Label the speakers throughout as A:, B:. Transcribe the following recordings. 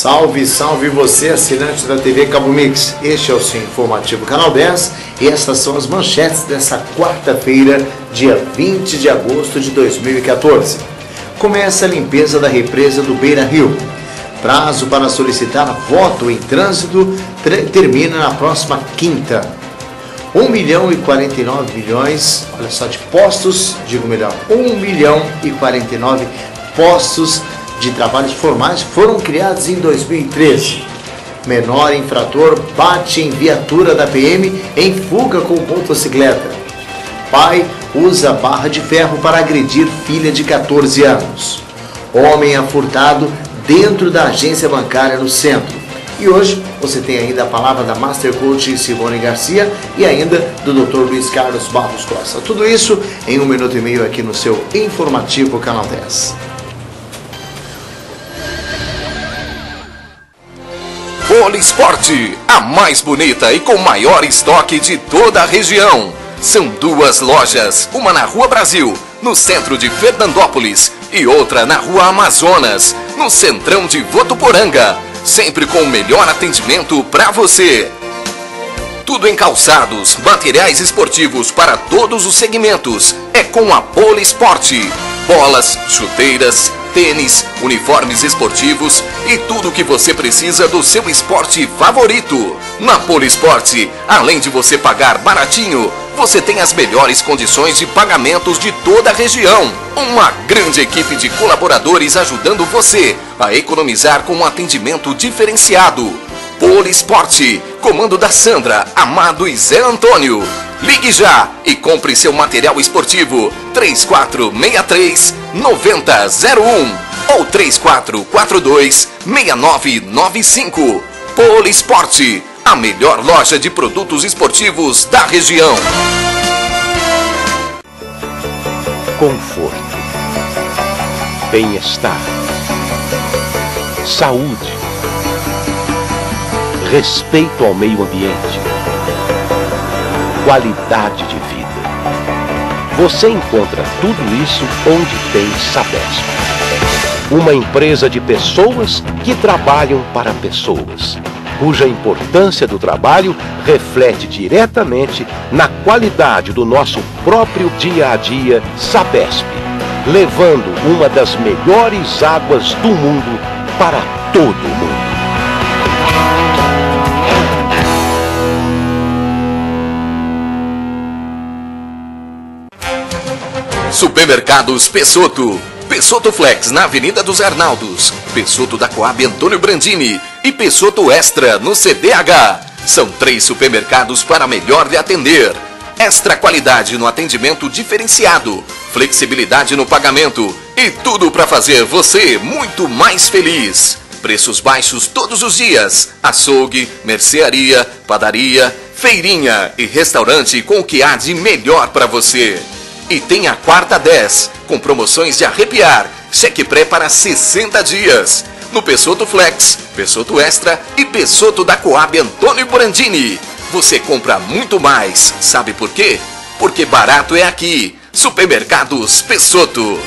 A: Salve, salve você, assinante da TV Cabo Mix. Este é o seu informativo Canal 10 e estas são as manchetes dessa quarta-feira, dia 20 de agosto de 2014. Começa a limpeza da represa do Beira Rio. Prazo para solicitar voto em trânsito termina na próxima quinta. 1 milhão e 49 milhões, olha só, de postos, 1 milhão e 49 postos de trabalhos formais foram criados em 2013. Menor infrator bate em viatura da PM em fuga com motocicleta. Pai usa barra de ferro para agredir filha de 14 anos. Homem é furtado dentro da agência bancária no centro. E hoje você tem ainda a palavra da Master Coach Simone Garcia e ainda do Dr. Luiz Carlos Barros Costa. Tudo isso em 1 minuto e meio aqui no seu informativo Canal 10.
B: Polisporte, a mais bonita e com maior estoque de toda a região. São duas lojas, uma na Rua Brasil, no centro de Fernandópolis, e outra na Rua Amazonas, no centrão de Votuporanga. Sempre com o melhor atendimento para você. Tudo em calçados, materiais esportivos para todos os segmentos. É com a Polisporte. Bolas, chuteiras, tênis, uniformes esportivos e tudo o que você precisa do seu esporte favorito. Na Polisporte, além de você pagar baratinho, você tem as melhores condições de pagamentos de toda a região. Uma grande equipe de colaboradores ajudando você a economizar com um atendimento diferenciado. Polisporte, comando da Sandra, Amado e Zé Antônio. Ligue já e compre seu material esportivo 3463-9001 ou 3442-6995. Polisporte, a melhor loja de produtos esportivos da região.
C: Conforto, bem-estar, saúde, respeito ao meio ambiente, qualidade de vida. Você encontra tudo isso onde tem Sabesp. Uma empresa de pessoas que trabalham para pessoas, cuja importância do trabalho reflete diretamente na qualidade do nosso próprio dia a dia. Sabesp, levando uma das melhores águas do mundo para todo mundo.
B: Supermercados Pessotto. Pessotto Flex na Avenida dos Arnaldos, Pessotto da Coab Antônio Brandini e Pessotto Extra no CDH. São 3 supermercados para melhor lhe atender. Extra qualidade no atendimento diferenciado, flexibilidade no pagamento e tudo para fazer você muito mais feliz. Preços baixos todos os dias. Açougue, mercearia, padaria, feirinha e restaurante com o que há de melhor para você. E tem a quarta 10, com promoções de arrepiar, cheque pré para 60 dias. No Pessotto Flex, Pessotto Extra e Pessotto da Coab Antônio Brandini. Você compra muito mais, sabe por quê? Porque barato é aqui. Supermercados Pessotto.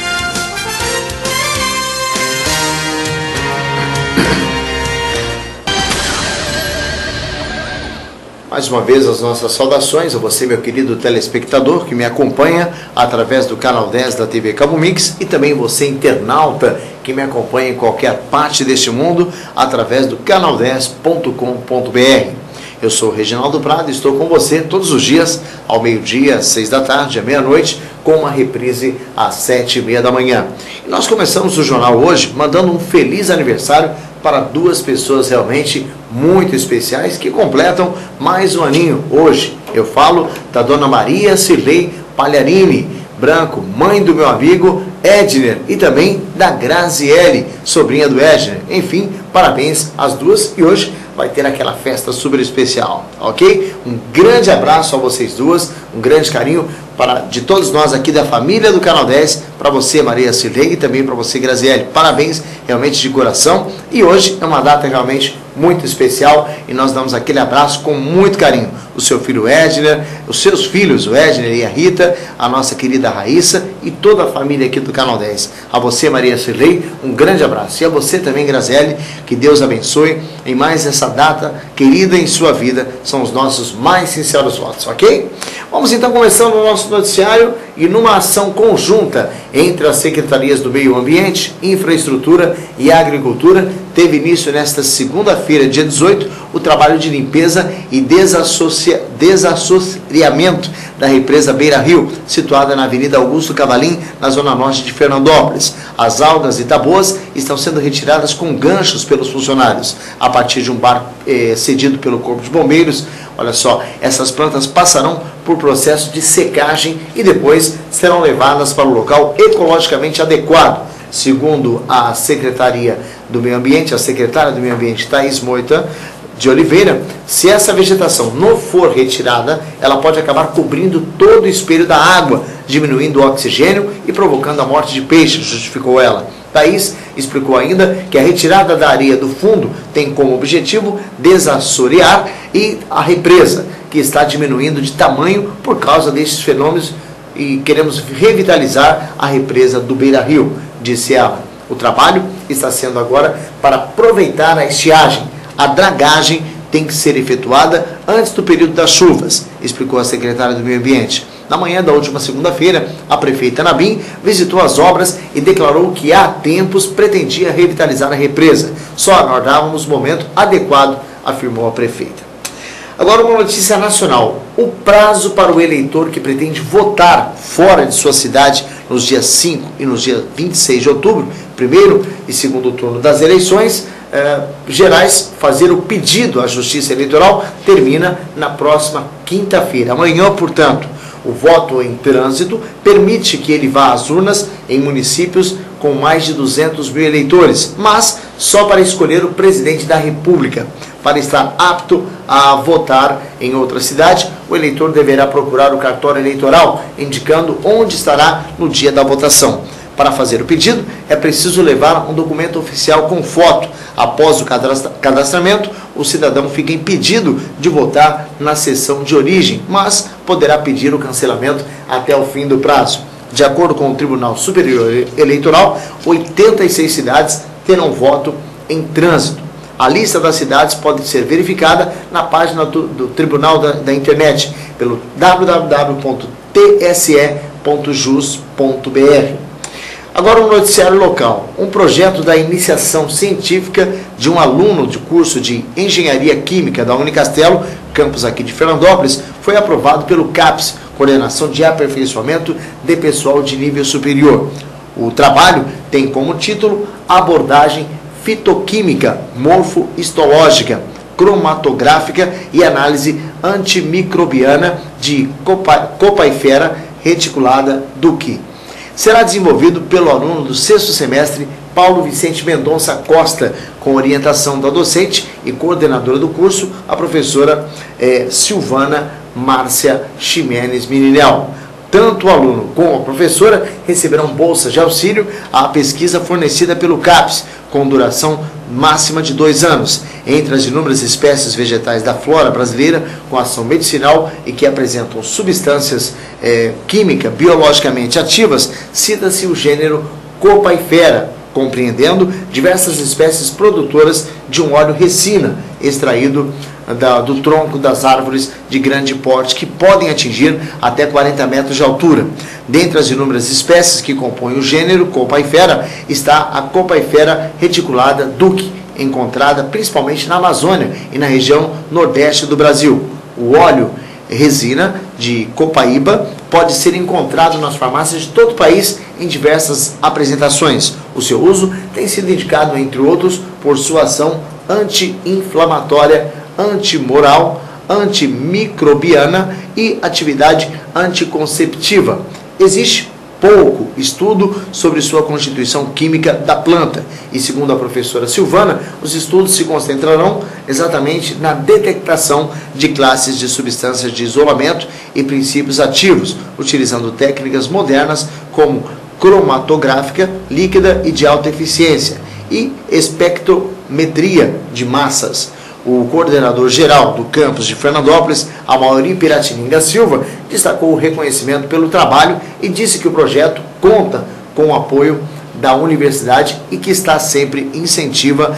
A: Mais uma vez as nossas saudações a você, meu querido telespectador, que me acompanha através do canal 10 da TV Cabo Mix e também você, internauta, que me acompanha em qualquer parte deste mundo através do canal10.com.br. Eu sou o Reginaldo Prado e estou com você todos os dias, ao meio-dia, às 6 da tarde, à meia-noite, com uma reprise às 7h30 da manhã. E nós começamos o jornal hoje mandando um feliz aniversário para 2 pessoas realmente muito especiais que completam mais um aninho hoje. Eu falo da dona Maria Cirlei Palharini Branco, mãe do meu amigo Edner, e também da Graziele, sobrinha do Edner. Enfim, parabéns às duas e hoje vai ter aquela festa super especial, ok? Um grande abraço a vocês duas, um grande carinho de todos nós aqui da família do Canal 10, para você, Maria Cirlei, e também para você, Graziele. Parabéns realmente de coração, e hoje é uma data realmente muito especial e nós damos aquele abraço com muito carinho. O seu filho Edner, os seus filhos, o Edner e a Rita, a nossa querida Raíssa e toda a família aqui do Canal 10. A você, Maria Cirlei, um grande abraço. E a você também, Graziele, que Deus abençoe em mais essa data querida em sua vida. São os nossos mais sinceros votos, ok? Vamos então começando o nosso noticiário e numa ação conjunta entre as Secretarias do Meio Ambiente, Infraestrutura e Agricultura, teve início nesta segunda-feira, dia 18, o trabalho de limpeza e desassociamento da represa Beira Rio, situada na Avenida Augusto Cavalim, na zona norte de Fernandópolis. As algas e taboas estão sendo retiradas com ganchos pelos funcionários, a partir de um barco cedido pelo Corpo de Bombeiros. Olha só, essas plantas passarão por processo de secagem e depois serão levadas para o local ecologicamente adequado. Segundo a Secretaria do Meio Ambiente, a secretária do Meio Ambiente, Thaís Moita de Oliveira, se essa vegetação não for retirada, ela pode acabar cobrindo todo o espelho da água, diminuindo o oxigênio e provocando a morte de peixes, justificou ela. Thaís explicou ainda que a retirada da areia do fundo tem como objetivo desassorear e a represa, que está diminuindo de tamanho por causa destes fenômenos, e queremos revitalizar a represa do Beira Rio, disse ela. O trabalho está sendo agora para aproveitar a estiagem. A dragagem tem que ser efetuada antes do período das chuvas, explicou a secretária do Meio Ambiente. Na manhã da última segunda-feira, a prefeita Nabim visitou as obras e declarou que há tempos pretendia revitalizar a represa. Só aguardávamos o momento adequado, afirmou a prefeita. Agora uma notícia nacional. O prazo para o eleitor que pretende votar fora de sua cidade nos dias 5 e nos dias 26 de outubro, primeiro e segundo turno das eleições gerais, fazer o pedido à Justiça Eleitoral, termina na próxima quinta-feira. Amanhã, portanto, o voto em trânsito permite que ele vá às urnas em municípios com mais de 200 mil eleitores, mas só para escolher o presidente da República. Para estar apto a votar em outra cidade, o eleitor deverá procurar o cartório eleitoral, indicando onde estará no dia da votação. Para fazer o pedido, é preciso levar um documento oficial com foto. Após o cadastramento, o cidadão fica impedido de votar na sessão de origem, mas poderá pedir o cancelamento até o fim do prazo. De acordo com o Tribunal Superior Eleitoral, 86 cidades terão voto em trânsito. A lista das cidades pode ser verificada na página do Tribunal da Internet, pelo www.tse.jus.br. Agora um noticiário local. Um projeto da iniciação científica de um aluno de curso de Engenharia Química da Unicastelo, campus aqui de Fernandópolis, foi aprovado pelo CAPES, Coordenação de Aperfeiçoamento de Pessoal de Nível Superior. O trabalho tem como título Abordagem Fitoquímica, Morfo-Histológica, Cromatográfica e Análise Antimicrobiana de Copaifera Reticulada Duque. Será desenvolvido pelo aluno do 6º semestre, Paulo Vicente Mendonça Costa, com orientação da docente e coordenadora do curso, a professora Silvana Márcia Ximenes Mininel. Tanto o aluno como a professora receberão bolsas de auxílio à pesquisa fornecida pelo CAPES, com duração máxima de 2 anos. Entre as inúmeras espécies vegetais da flora brasileira com ação medicinal e que apresentam substâncias químicas biologicamente ativas, cita-se o gênero Copaifera, compreendendo diversas espécies produtoras de um óleo resina extraído do tronco das árvores de grande porte, que podem atingir até 40 metros de altura. Dentre as inúmeras espécies que compõem o gênero Copaifera está a Copaifera reticulada Duque, encontrada principalmente na Amazônia e na região nordeste do Brasil. O óleo resina de copaíba pode ser encontrado nas farmácias de todo o país em diversas apresentações. O seu uso tem sido indicado, entre outros, por sua ação anti-inflamatória, antimoral, antimicrobiana e atividade anticonceptiva. Existe pouco estudo sobre sua constituição química da planta e, segundo a professora Silvana, os estudos se concentrarão exatamente na detectação de classes de substâncias de isolamento e princípios ativos, utilizando técnicas modernas como cromatográfica líquida e de alta eficiência e espectrometria de massas. O coordenador-geral do campus de Fernandópolis, Amaury Piratininga Silva, destacou o reconhecimento pelo trabalho e disse que o projeto conta com o apoio da universidade e que esta sempre incentiva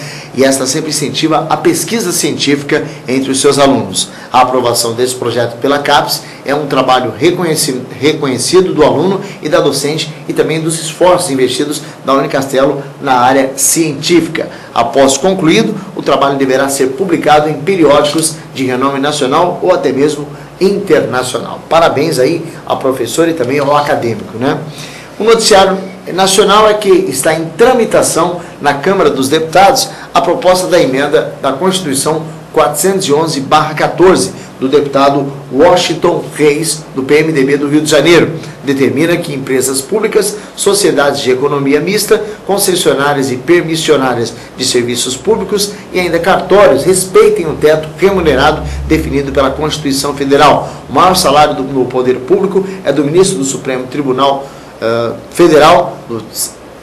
A: a pesquisa científica entre os seus alunos. A aprovação desse projeto pela CAPES é um trabalho reconhecido do aluno e da docente e também dos esforços investidos da Unicastelo na área científica. Após concluído, o trabalho deverá ser publicado em periódicos de renome nacional ou até mesmo internacional. Parabéns aí ao professor e também ao acadêmico, né? O noticiário nacional é que está em tramitação na Câmara dos Deputados a proposta da emenda da Constituição 411/14 do deputado Washington Reis, do PMDB do Rio de Janeiro. Determina que empresas públicas, sociedades de economia mista, concessionárias e permissionárias de serviços públicos e ainda cartórios respeitem o teto remunerado definido pela Constituição Federal. O maior salário do poder público é do ministro do Supremo Tribunal Federal, do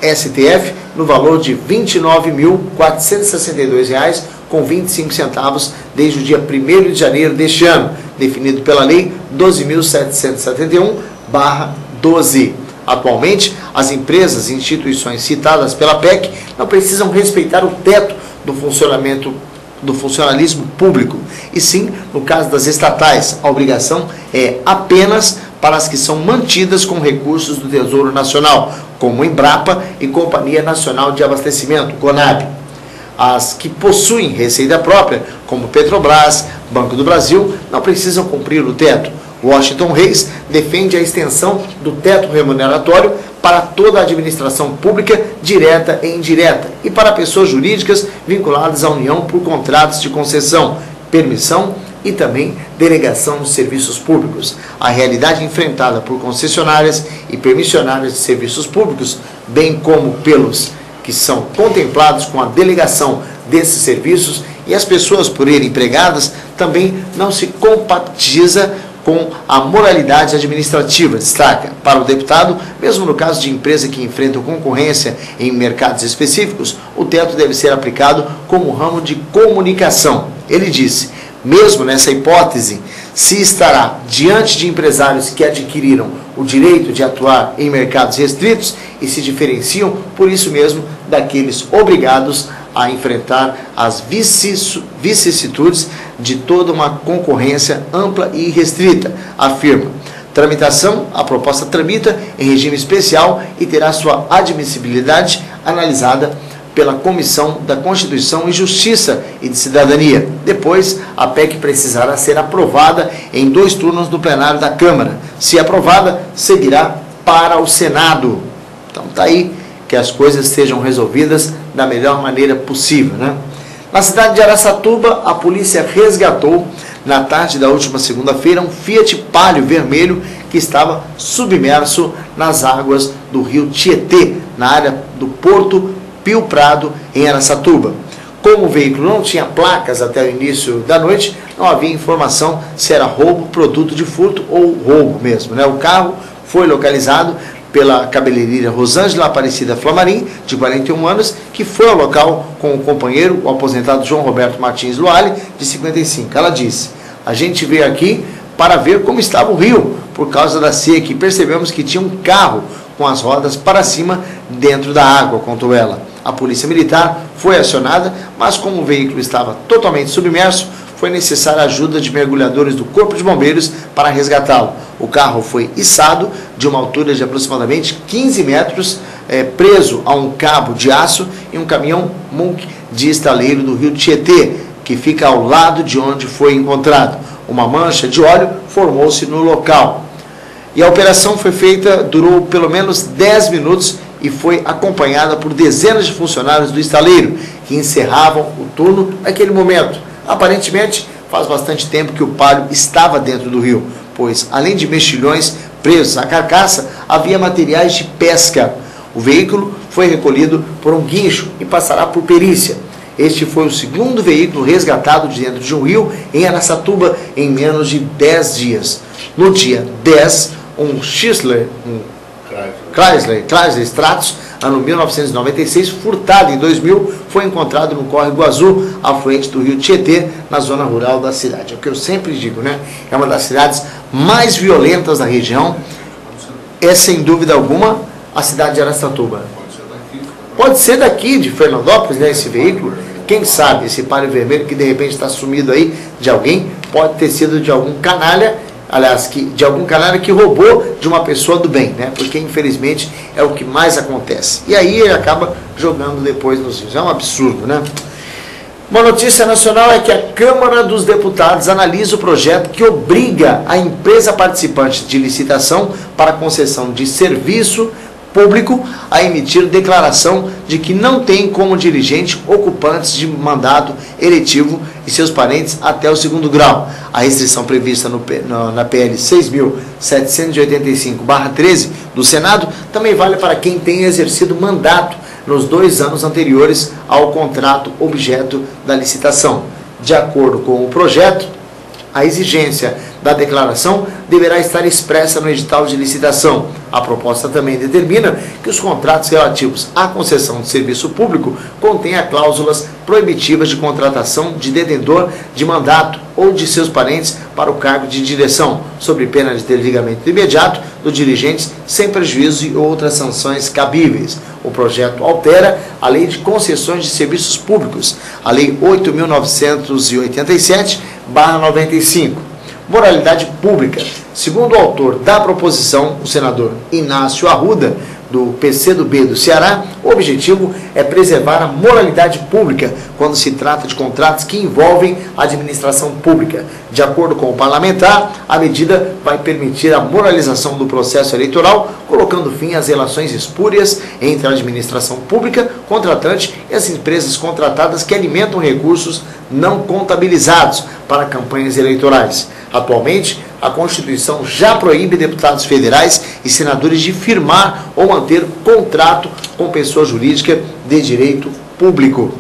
A: STF, no valor de R$ 29.462,25 desde o dia 1º de janeiro deste ano, definido pela Lei 12.771/12. Atualmente, as empresas e instituições citadas pela PEC não precisam respeitar o teto do funcionalismo público, e sim, no caso das estatais, a obrigação é apenas para as que são mantidas com recursos do Tesouro Nacional, como Embrapa e Companhia Nacional de Abastecimento, CONAB. As que possuem receita própria, como Petrobras, Banco do Brasil, não precisam cumprir o teto. Washington Reis defende a extensão do teto remuneratório para toda a administração pública, direta e indireta, e para pessoas jurídicas vinculadas à União por contratos de concessão, permissão e também delegação de serviços públicos. A realidade enfrentada por concessionárias e permissionárias de serviços públicos, bem como pelos que são contemplados com a delegação desses serviços e as pessoas por ele empregadas, também não se compatibiliza com a moralidade administrativa, destaca. Para o deputado, mesmo no caso de empresa que enfrenta concorrência em mercados específicos, o teto deve ser aplicado como ramo de comunicação. Ele disse: mesmo nessa hipótese, se estará diante de empresários que adquiriram o direito de atuar em mercados restritos e se diferenciam, por isso mesmo, daqueles obrigados a enfrentar as vicissitudes de toda uma concorrência ampla e restrita, afirma. Tramitação: a proposta tramita em regime especial e terá sua admissibilidade analisada pela Comissão da Constituição e Justiça e de Cidadania. Depois, a PEC precisará ser aprovada em 2 turnos do plenário da Câmara. Se aprovada, seguirá para o Senado. Então está aí, que as coisas sejam resolvidas da melhor maneira possível, né? Na cidade de Araçatuba, a polícia resgatou, na tarde da última segunda-feira, um Fiat Palio vermelho que estava submerso nas águas do rio Tietê, na área do Porto Pio Prado, em Araçatuba. Como o veículo não tinha placas até o início da noite, não havia informação se era roubo, produto de furto ou roubo mesmo, né? O carro foi localizado pela cabeleireira Rosângela Aparecida Flamarim, de 41 anos, que foi ao local com o companheiro, o aposentado João Roberto Martins Luale, de 55. Ela disse: a gente veio aqui para ver como estava o rio, por causa da seca, e percebemos que tinha um carro com as rodas para cima dentro da água, contou ela. A polícia militar foi acionada, mas como o veículo estava totalmente submerso, foi necessária a ajuda de mergulhadores do Corpo de Bombeiros para resgatá-lo. O carro foi içado de uma altura de aproximadamente 15 metros, preso a um cabo de aço em um caminhão Munk de estaleiro do rio Tietê, que fica ao lado de onde foi encontrado. Uma mancha de óleo formou-se no local. E a operação durou pelo menos 10 minutos e foi acompanhada por dezenas de funcionários do estaleiro, que encerravam o turno naquele momento. Aparentemente, faz bastante tempo que o Palio estava dentro do rio, pois, além de mexilhões presos à carcaça, havia materiais de pesca. O veículo foi recolhido por um guincho e passará por perícia. Este foi o segundo veículo resgatado de dentro de um rio em Araçatuba em menos de 10 dias. No dia 10, um Chrysler, um Chrysler Stratus, ano 1996, furtado em 2000, foi encontrado no Córrego Azul, afluente do rio Tietê, na zona rural da cidade. É o que eu sempre digo, né? É uma das cidades mais violentas da região. É, sem dúvida alguma, a cidade de Araçatuba. Pode ser daqui, de Fernandópolis, né, esse veículo. Quem sabe, esse páreo vermelho que de repente está sumido aí de alguém, pode ter sido de algum canalha, aliás, de algum canalha que roubou de uma pessoa do bem, né? Porque infelizmente é o que mais acontece. E aí ele acaba jogando depois nos rios. É um absurdo, né? Uma notícia nacional é que a Câmara dos Deputados analisa o projeto que obriga a empresa participante de licitação para concessão de serviço público a emitir declaração de que não tem como dirigente ocupantes de mandato eletivo e seus parentes até o 2º grau. A restrição prevista na PL 6.785/13 do Senado também vale para quem tem exercido mandato nos 2 anos anteriores ao contrato objeto da licitação. De acordo com o projeto, a exigência da declaração deverá estar expressa no edital de licitação. A proposta também determina que os contratos relativos à concessão de serviço público contenham cláusulas proibitivas de contratação de detentor de mandato ou de seus parentes para o cargo de direção, sob pena de desligamento imediato dos dirigentes, sem prejuízo e outras sanções cabíveis. O projeto altera a Lei de Concessões de Serviços Públicos, a Lei 8.987/95. Moralidade pública. Segundo o autor da proposição, o senador Inácio Arruda, do PCdoB do Ceará, o objetivo é preservar a moralidade pública quando se trata de contratos que envolvem a administração pública. De acordo com o parlamentar, a medida vai permitir a moralização do processo eleitoral, colocando fim às relações espúrias entre a administração pública, contratante e as empresas contratadas que alimentam recursos não contabilizados para campanhas eleitorais. Atualmente, a Constituição já proíbe deputados federais e senadores de firmar ou manter contrato com pessoa jurídica de direito público.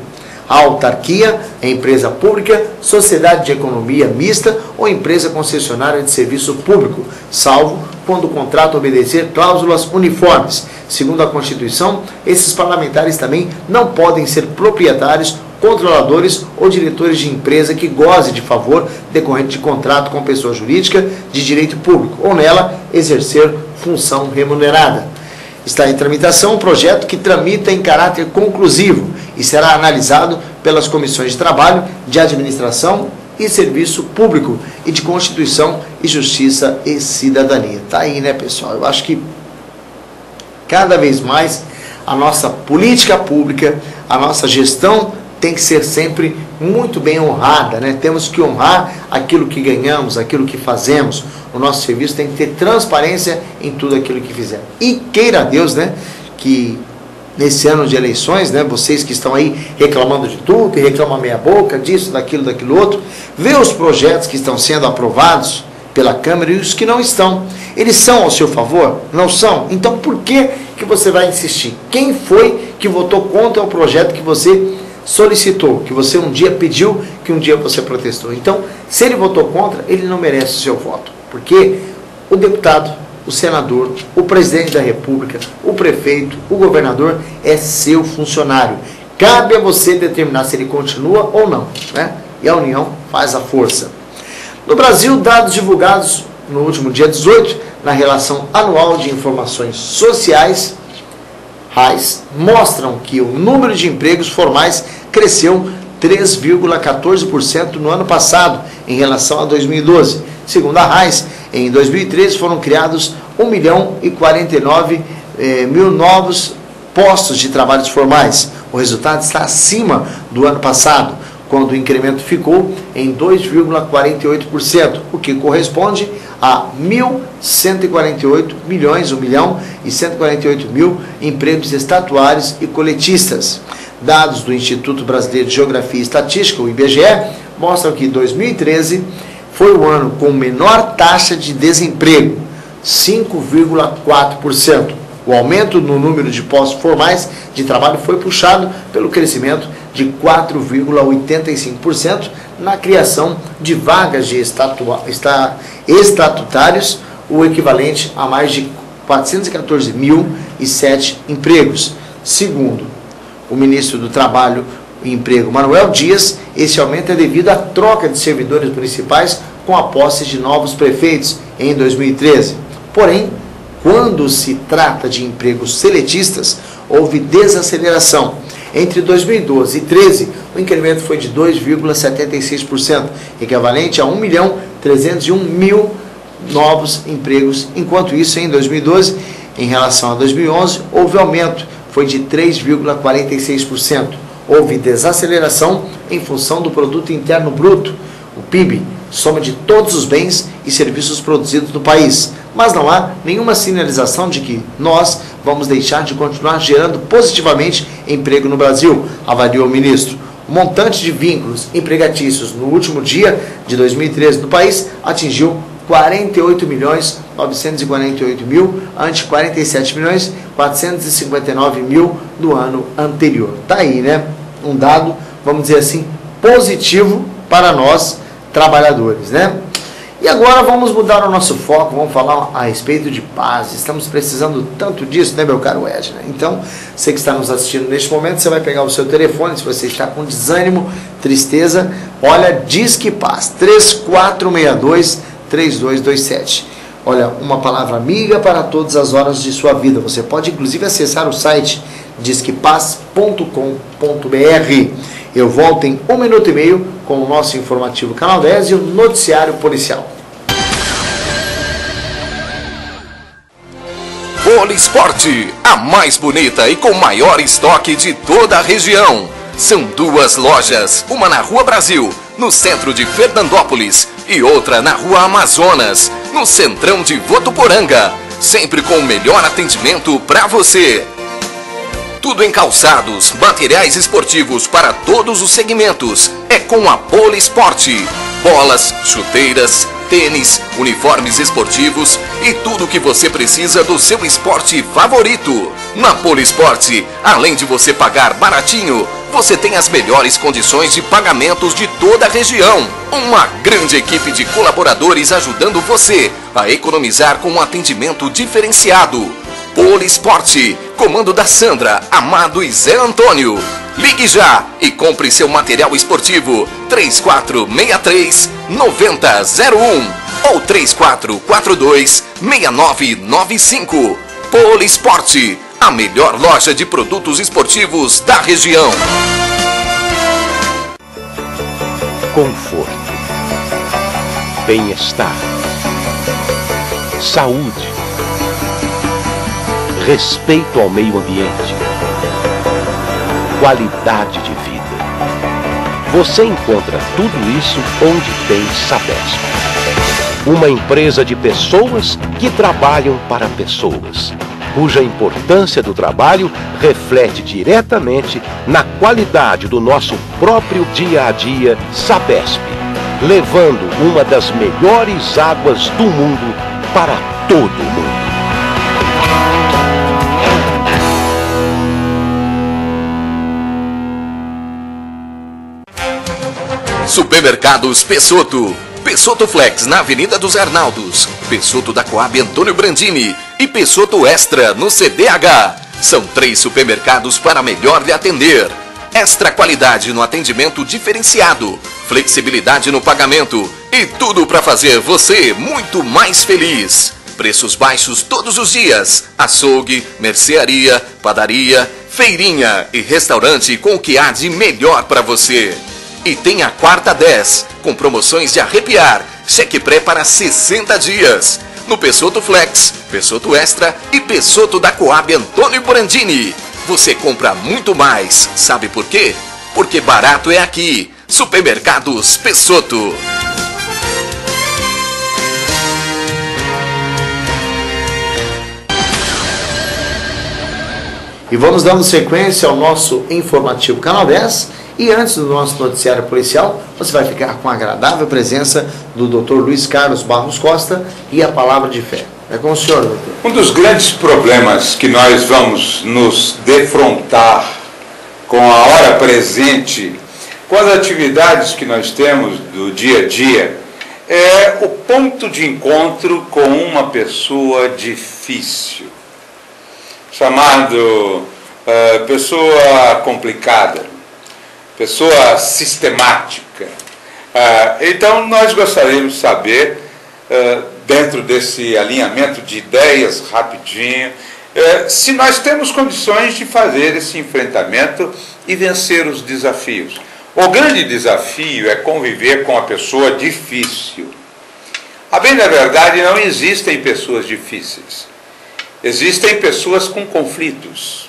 A: A autarquia é empresa pública, sociedade de economia mista ou empresa concessionária de serviço público, salvo quando o contrato obedecer cláusulas uniformes. Segundo a Constituição, esses parlamentares também não podem ser proprietários, controladores ou diretores de empresa que goze de favor decorrente de contrato com pessoa jurídica de direito público ou nela exercer função remunerada. Está em tramitação um projeto que tramita em caráter conclusivo e será analisado pelas comissões de trabalho, de administração e serviço público e de Constituição e Justiça e Cidadania. Tá aí, né, pessoal? Eu acho que cada vez mais a nossa política pública, a nossa gestão tem que ser sempre muito bem honrada, né? Temos que honrar aquilo que ganhamos, aquilo que fazemos. O nosso serviço tem que ter transparência em tudo aquilo que fizemos. E queira Deus, né, que nesse ano de eleições, né, vocês que estão aí reclamando de tudo, e reclamam meia boca, disso, daquilo outro, vê os projetos que estão sendo aprovados pela Câmara e os que não estão. Eles são ao seu favor? Não são? Então por que você vai insistir? Quem foi que votou contra o projeto que você solicitou, que você um dia pediu, que um dia você protestou? Então, se ele votou contra, ele não merece o seu voto, porque o deputado, o senador, o presidente da República, o prefeito, o governador é seu funcionário. Cabe a você determinar se ele continua ou não, né? E a união faz a força. No Brasil, dados divulgados no último dia 18, na Relação Anual de Informações Sociais, RAIS, mostram que o número de empregos formais cresceu 3,14% no ano passado, em relação a 2012. Segundo a RAIS, em 2013 foram criados 1.049.000 novos postos de trabalhos formais. O resultado está acima do ano passado, quando o incremento ficou em 2,48%, o que corresponde a 1.148 milhões, 1.148.000 empregos estatuários e coletistas. Dados do Instituto Brasileiro de Geografia e Estatística, o IBGE, mostram que 2013 foi o ano com menor taxa de desemprego, 5,4%. O aumento no número de postos formais de trabalho foi puxado pelo crescimento de 4,85% na criação de vagas de estatutários, o equivalente a mais de 414.007 empregos. Segundo o ministro do Trabalho e Emprego, Manuel Dias, esse aumento é devido à troca de servidores municipais com a posse de novos prefeitos em 2013. Porém, quando se trata de empregos seletistas, houve desaceleração. Entre 2012 e 2013, o incremento foi de 2,76%, equivalente a 1.301.000 novos empregos. Enquanto isso, em 2012, em relação a 2011, houve aumento, foi de 3,46%. Houve desaceleração em função do Produto Interno Bruto, o PIB, soma de todos os bens e serviços produzidos no país. Mas não há nenhuma sinalização de que nós vamos deixar de continuar gerando positivamente emprego no Brasil, avaliou o ministro. O montante de vínculos empregatícios no último dia de 2013 no país atingiu 48.948.000, ante 47.459.000 do ano anterior. Tá aí, né? Um dado, vamos dizer assim, positivo para nós trabalhadores, né? E agora vamos mudar o nosso foco, vamos falar a respeito de paz. Estamos precisando tanto disso, né, meu caro Edna? Então, você que está nos assistindo neste momento, você vai pegar o seu telefone, se você está com desânimo, tristeza, olha, Disque Paz, 3462-3227. Olha, uma palavra amiga para todas as horas de sua vida. Você pode, inclusive, acessar o site disquepaz.com.br. Eu volto em 1 minuto e meio com o nosso informativo Canal 10 e o noticiário policial.
B: Polisporte, a mais bonita e com maior estoque de toda a região. São 2 lojas, uma na Rua Brasil, no centro de Fernandópolis, e outra na Rua Amazonas, no centrão de Votuporanga. Sempre com o melhor atendimento para você. Tudo em calçados, materiais esportivos para todos os segmentos. É com a Polisporte. Bolas, chuteiras, tênis, uniformes esportivos e tudo o que você precisa do seu esporte favorito. Na Polisporte, além de você pagar baratinho, você tem as melhores condições de pagamentos de toda a região. Uma grande equipe de colaboradores ajudando você a economizar com um atendimento diferenciado. Polisporte, comando da Sandra, Amado e Zé Antônio. Ligue já e compre seu material esportivo 3463-9001 ou 3442-6995. Polisporte, a melhor loja de produtos esportivos da região.
C: Conforto, bem-estar, saúde, respeito ao meio ambiente, qualidade de vida. Você encontra tudo isso onde tem Sabesp. Uma empresa de pessoas que trabalham para pessoas, cuja importância do trabalho reflete diretamente na qualidade do nosso próprio dia a dia. Sabesp, levando uma das melhores águas do mundo para todo mundo.
B: Supermercados Pessotto. Pessotto Flex na Avenida dos Arnaldos. Pessotto da Coab Antônio Brandini. E Pessotto Extra no CDH. São 3 supermercados para melhor lhe atender. Extra qualidade no atendimento diferenciado. Flexibilidade no pagamento. E tudo para fazer você muito mais feliz. Preços baixos todos os dias. Açougue, mercearia, padaria, feirinha e restaurante com o que há de melhor para você. E tem a quarta 10, com promoções de arrepiar, cheque pré para 60 dias. No Pessotto Flex, Pessotto Extra e Pessotto da Coab Antônio Brandini. Você compra muito mais, sabe por quê? Porque barato é aqui. Supermercados Pessotto.
A: E vamos dando sequência ao nosso informativo Canal 10. E antes do nosso noticiário policial, você vai ficar com a agradável presença do Dr. Luiz Carlos Barros Costa e a palavra de fé. É com o senhor, doutor.
D: Um dos grandes problemas que nós vamos nos defrontar com a hora presente, com as atividades que nós temos do dia a dia, é o ponto de encontro com uma pessoa difícil, chamado pessoa complicada, pessoa sistemática. Então, nós gostaríamos de saber, dentro desse alinhamento de ideias rapidinho, se nós temos condições de fazer esse enfrentamento e vencer os desafios. O grande desafio é conviver com a pessoa difícil. A bem da verdade, não existem pessoas difíceis. Existem pessoas com conflitos.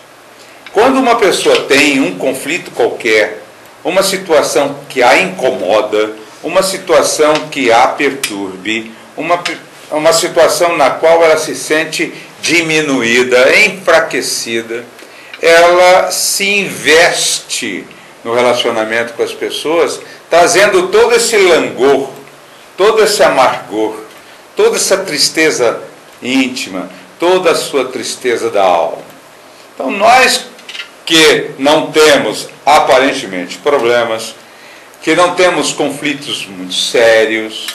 D: Quando uma pessoa tem um conflito qualquer, uma situação que a incomoda, uma situação que a perturbe, uma situação na qual ela se sente diminuída, enfraquecida, ela se investe no relacionamento com as pessoas, trazendo todo esse langor, todo esse amargor, toda essa tristeza íntima, toda a sua tristeza da alma. Então, nós que não temos, aparentemente, problemas, que não temos conflitos muito sérios,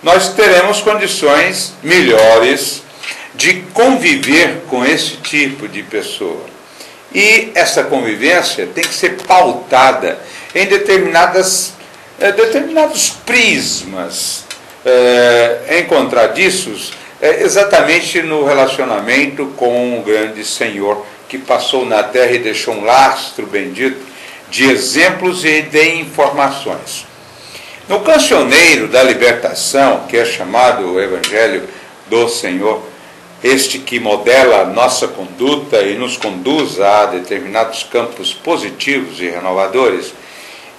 D: nós teremos condições melhores de conviver com esse tipo de pessoa. E essa convivência tem que ser pautada em determinados prismas encontradiços exatamente no relacionamento com o grande Senhor que passou na terra e deixou um lastro bendito de exemplos e de informações. No cancioneiro da libertação, que é chamado o Evangelho do Senhor, este que modela a nossa conduta e nos conduz a determinados campos positivos e renovadores,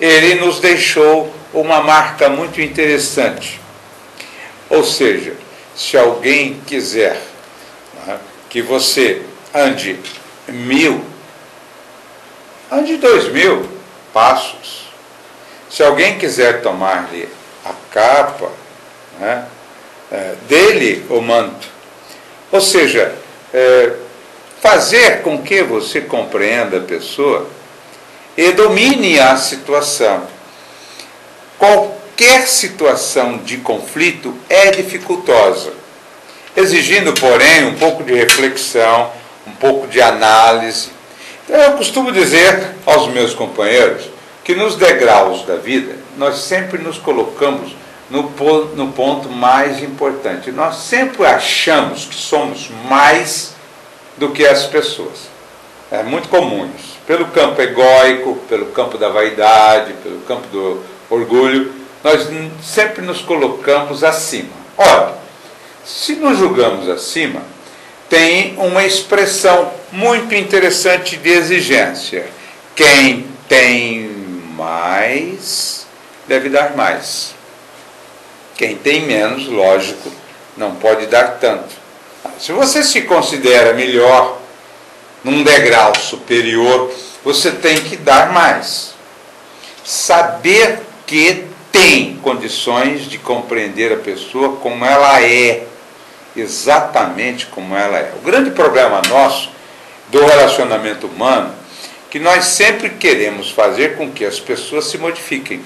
D: ele nos deixou uma marca muito interessante. Ou seja, se alguém quiser que você ande 1000, ande 2000 passos. Se alguém quiser tomar-lhe a capa, dê-lhe o manto. Ou seja, fazer com que você compreenda a pessoa e domine a situação. Qualquer situação de conflito é dificultosa, exigindo, porém, um pouco de reflexão, um pouco de análise. Então, eu costumo dizer aos meus companheiros que nos degraus da vida, nós sempre nos colocamos no ponto mais importante. Nós sempre achamos que somos mais do que as pessoas. É muito comum isso. Pelo campo egóico, pelo campo da vaidade, pelo campo do orgulho, nós sempre nos colocamos acima. Ora, se nos julgamos acima, tem uma expressão muito interessante de exigência. Quem tem mais, deve dar mais. Quem tem menos, lógico, não pode dar tanto. Se você se considera melhor, num degrau superior, você tem que dar mais. Saber que tem condições de compreender a pessoa como ela é, exatamente como ela é. O grande problema nosso do relacionamento humano é que nós sempre queremos fazer com que as pessoas se modifiquem.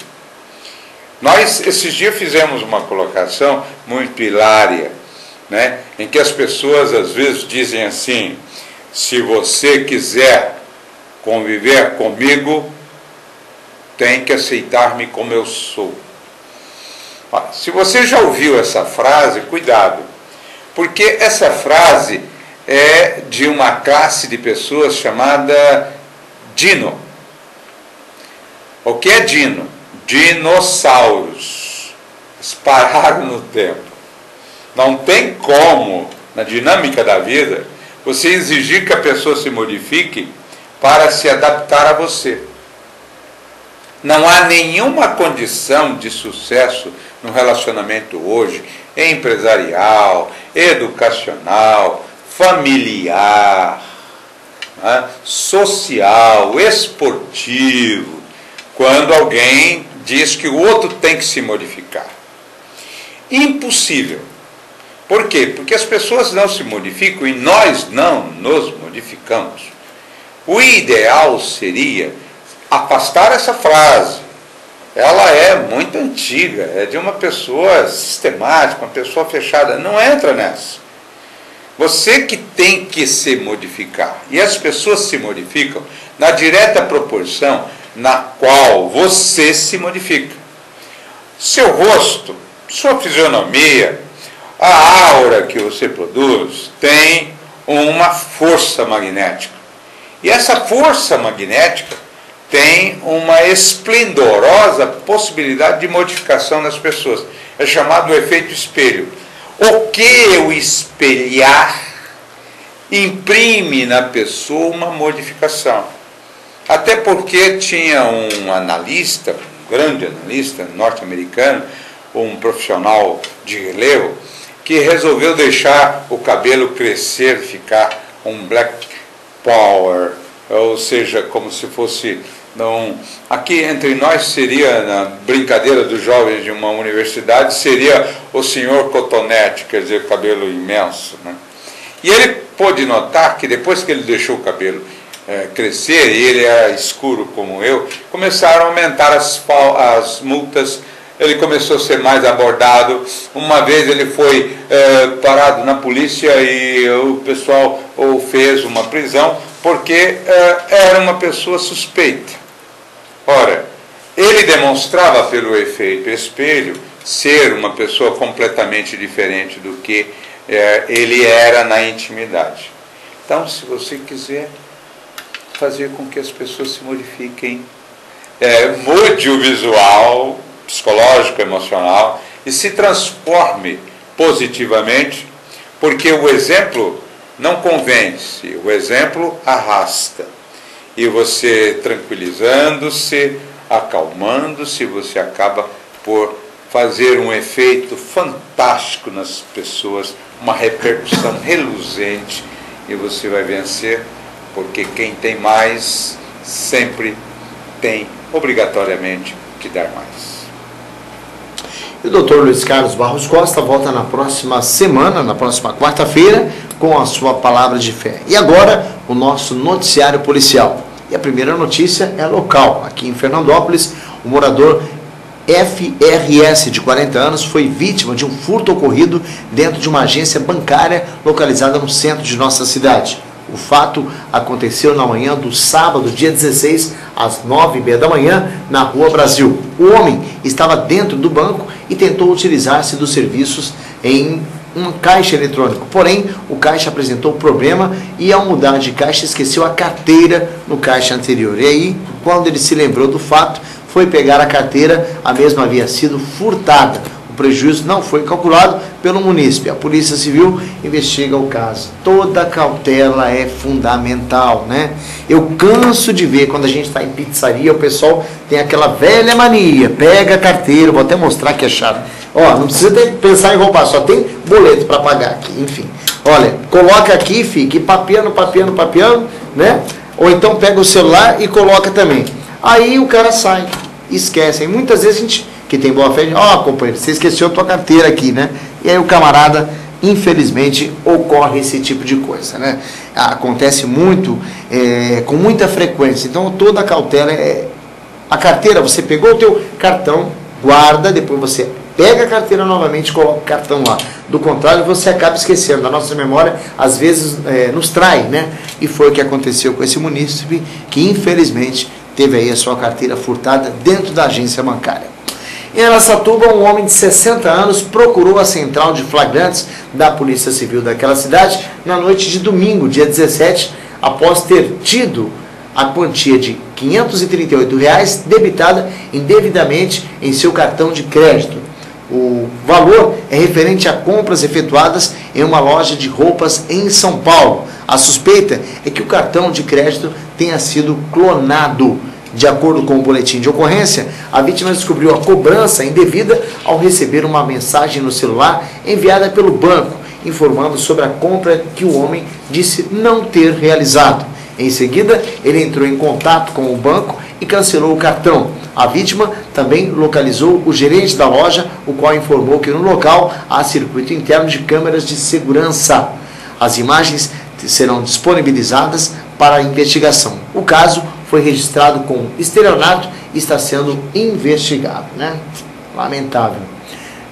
D: Nós, esses dias, fizemos uma colocação muito hilária, em que as pessoas às vezes dizem assim: se você quiser conviver comigo, tem que aceitar-me como eu sou. Se você já ouviu essa frase, cuidado, porque essa frase é de uma classe de pessoas chamada Dino. O que é Dino? Dinossauros. Eles pararam no tempo. Não tem como, na dinâmica da vida, você exigir que a pessoa se modifique para se adaptar a você. Não há nenhuma condição de sucesso no relacionamento hoje, empresarial, educacional, familiar, social, esportivo, quando alguém diz que o outro tem que se modificar. Impossível. Por quê? Porque as pessoas não se modificam e nós não nos modificamos. O ideal seria afastar essa frase, ela é muito antiga, é de uma pessoa sistemática, uma pessoa fechada. Não entra nessa. Você que tem que se modificar. E as pessoas se modificam na direta proporção na qual você se modifica. Seu rosto, sua fisionomia, a aura que você produz tem uma força magnética. E essa força magnética tem uma esplendorosa possibilidade de modificação das pessoas. É chamado o efeito espelho. O que eu espelhar imprime na pessoa uma modificação. Até porque tinha um analista, um grande analista norte-americano, um profissional de relevo, que resolveu deixar o cabelo crescer, ficar um black power, ou seja, como se fosse... Não, aqui entre nós seria, na brincadeira dos jovens de uma universidade, seria o senhor cotonete, quer dizer, cabelo imenso, né? E ele pôde notar que depois que ele deixou o cabelo crescer, e ele era escuro como eu, começaram a aumentar as multas, ele começou a ser mais abordado. Uma vez ele foi parado na polícia e o pessoal fez uma prisão, porque era uma pessoa suspeita. Ora, ele demonstrava pelo efeito espelho ser uma pessoa completamente diferente do que ele era na intimidade. Então, se você quiser fazer com que as pessoas se modifiquem, mude o visual, psicológico, emocional, e se transforme positivamente, porque o exemplo não convence, o exemplo arrasta. E você tranquilizando-se, acalmando-se, você acaba por fazer um efeito fantástico nas pessoas, uma repercussão reluzente, e você vai vencer, porque quem tem mais sempre tem obrigatoriamente que dar mais.
A: E o Dr. Luiz Carlos Barros Costa volta na próxima semana, na próxima quarta-feira, com a sua palavra de fé. E agora, o nosso noticiário policial. E a primeira notícia é local. Aqui em Fernandópolis, o morador FRS, de 40 anos, foi vítima de um furto ocorrido dentro de uma agência bancária localizada no centro de nossa cidade. O fato aconteceu na manhã do sábado, dia 16, às 9h30 da manhã, na Rua Brasil. O homem estava dentro do banco e tentou utilizar-se dos serviços em um caixa eletrônico. Porém, o caixa apresentou problema e, ao mudar de caixa, esqueceu a carteira no caixa anterior. E aí, quando ele se lembrou do fato, foi pegar a carteira, a mesma havia sido furtada. O prejuízo não foi calculado pelo munícipe. A Polícia Civil investiga o caso. Toda cautela é fundamental, né? Eu canso de ver quando a gente está em pizzaria, o pessoal tem aquela velha mania, pega a carteira, vou até mostrar aqui a chave. Ó, não precisa pensar em roubar, só tem boleto para pagar aqui, enfim. Olha, coloca aqui, fica papeando, né? Ou então pega o celular e coloca também. Aí o cara sai, esquece. E muitas vezes a gente, que tem boa fé, companheiro, você esqueceu a tua carteira aqui, né? E aí o camarada, infelizmente, ocorre esse tipo de coisa, né? Acontece muito, com muita frequência. Então toda a cautela a carteira, você pegou o teu cartão, guarda, depois você pega a carteira novamente e coloca o cartão lá. Do contrário, você acaba esquecendo. A nossa memória, às vezes, nos trai, né? E foi o que aconteceu com esse munícipe, que infelizmente teve aí a sua carteira furtada dentro da agência bancária. Em Araçatuba, um homem de 60 anos procurou a central de flagrantes da Polícia Civil daquela cidade na noite de domingo, dia 17, após ter tido a quantia de R$ 538 debitada indevidamente em seu cartão de crédito. O valor é referente a compras efetuadas em uma loja de roupas em São Paulo. A suspeita é que o cartão de crédito tenha sido clonado. De acordo com o boletim de ocorrência, a vítima descobriu a cobrança indevida ao receber uma mensagem no celular enviada pelo banco, informando sobre a compra que o homem disse não ter realizado. Em seguida, ele entrou em contato com o banco e cancelou o cartão. A vítima também localizou o gerente da loja, o qual informou que no local há circuito interno de câmeras de segurança. As imagens serão disponibilizadas para a investigação. O caso foi registrado com estelionato e está sendo investigado, né? Lamentável.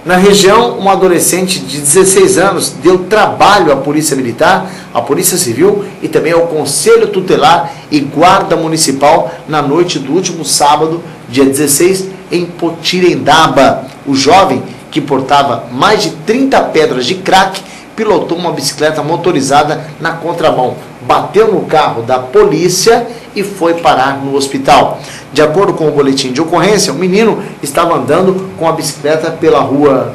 A: Na região, um adolescente de 16 anos deu trabalho à Polícia Militar, à Polícia Civil e também ao Conselho Tutelar e Guarda Municipal na noite do último sábado, dia 16, em Potirendaba. O jovem, que portava mais de 30 pedras de crack, pilotou uma bicicleta motorizada na contramão, bateu no carro da polícia e foi parar no hospital. De acordo com o boletim de ocorrência, o menino estava andando com a bicicleta pela rua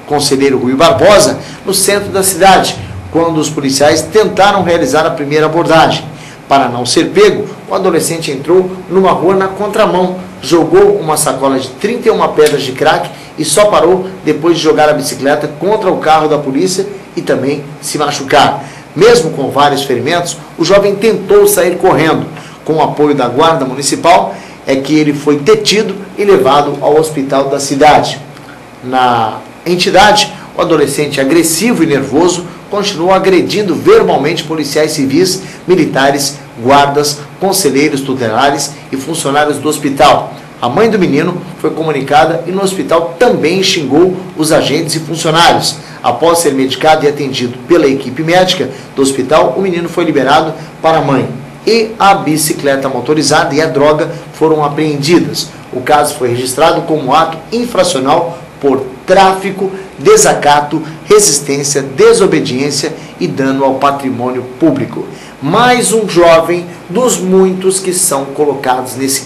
A: Conselheiro Rui Barbosa, no centro da cidade, quando os policiais tentaram realizar a primeira abordagem. Para não ser pego, o adolescente entrou numa rua na contramão, jogou uma sacola de 31 pedras de crack e só parou depois de jogar a bicicleta contra o carro da polícia e também se machucar. Mesmo com vários ferimentos, o jovem tentou sair correndo. Com o apoio da Guarda Municipal, é que ele foi detido e levado ao hospital da cidade. Na entidade, o adolescente agressivo e nervoso continuou agredindo verbalmente policiais civis, militares, guardas, conselheiros tutelares e funcionários do hospital. A mãe do menino foi comunicada e no hospital também xingou os agentes e funcionários. Após ser medicado e atendido pela equipe médica do hospital, o menino foi liberado para a mãe. E a bicicleta motorizada e a droga foram apreendidas. O caso foi registrado como ato infracional por tráfico, desacato, resistência, desobediência e dano ao patrimônio público. Mais um jovem dos muitos que são colocados nesse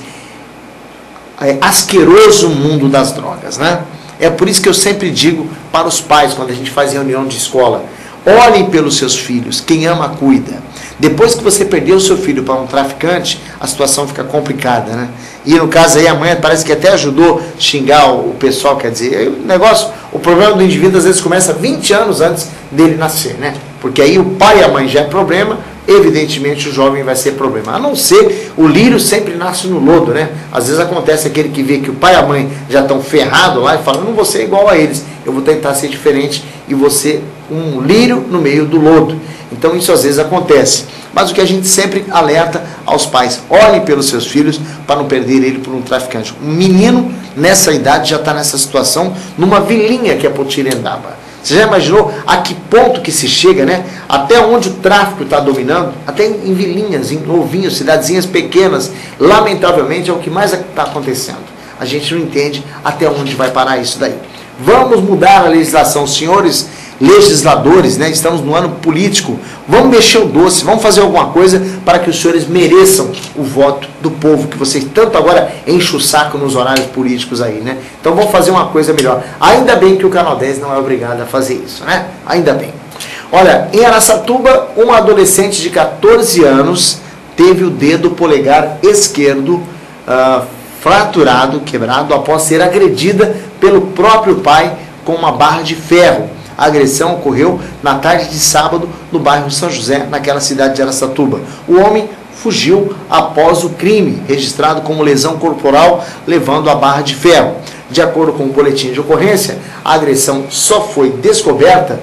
A: asqueroso mundo das drogas, né? É por isso que eu sempre digo para os pais, quando a gente faz reunião de escola, olhem pelos seus filhos, quem ama cuida. Depois que você perdeu o seu filho para um traficante, a situação fica complicada, né? E no caso aí a mãe parece que até ajudou a xingar o pessoal, quer dizer, o problema do indivíduo às vezes começa 20 anos antes dele nascer, né? Porque aí o pai e a mãe já é problema, evidentemente o jovem vai ser problema. A não ser, o lírio sempre nasce no lodo, né? Às vezes acontece aquele que vê que o pai e a mãe já estão ferrados lá e fala, não vou ser igual a eles, eu vou tentar ser diferente e vou ser um lírio no meio do lodo. Então isso às vezes acontece. Mas o que a gente sempre alerta aos pais, olhem pelos seus filhos para não perder ele por um traficante. Um menino nessa idade já está nessa situação, numa vilinha que é Potirendaba. Você já imaginou a que ponto que se chega, né? Até onde o tráfico está dominando? Até em vilinhas, em ovinhos, cidadezinhas pequenas. Lamentavelmente é o que mais está acontecendo. A gente não entende até onde vai parar isso daí. Vamos mudar a legislação, senhores legisladores, né? Estamos no ano político. Vamos mexer o doce, vamos fazer alguma coisa para que os senhores mereçam o voto do povo, que vocês tanto agora enchem o saco nos horários políticos aí, né? Então vamos fazer uma coisa melhor. Ainda bem que o Canal 10 não é obrigado a fazer isso, né? Ainda bem. Olha, em Araçatuba, uma adolescente de 14 anos teve o dedo polegar esquerdo fraturado, quebrado, após ser agredida pelo próprio pai com uma barra de ferro. A agressão ocorreu na tarde de sábado no bairro São José, naquela cidade de Araçatuba. O homem fugiu após o crime, registrado como lesão corporal, levando a barra de ferro. De acordo com o boletim de ocorrência, a agressão só foi descoberta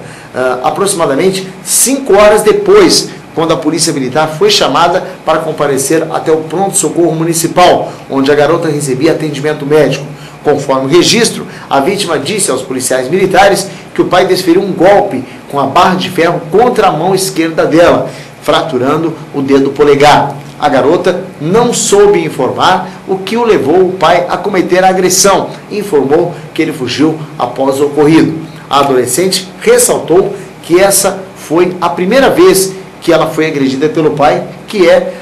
A: aproximadamente 5 horas depois, quando a Polícia Militar foi chamada para comparecer até o pronto-socorro municipal, onde a garota recebia atendimento médico. Conforme o registro, a vítima disse aos policiais militares que o pai desferiu um golpe com a barra de ferro contra a mão esquerda dela, fraturando o dedo polegar. A garota não soube informar o que o levou o pai a cometer a agressão e informou que ele fugiu após o ocorrido. A adolescente ressaltou que essa foi a primeira vez que ela foi agredida pelo pai, que é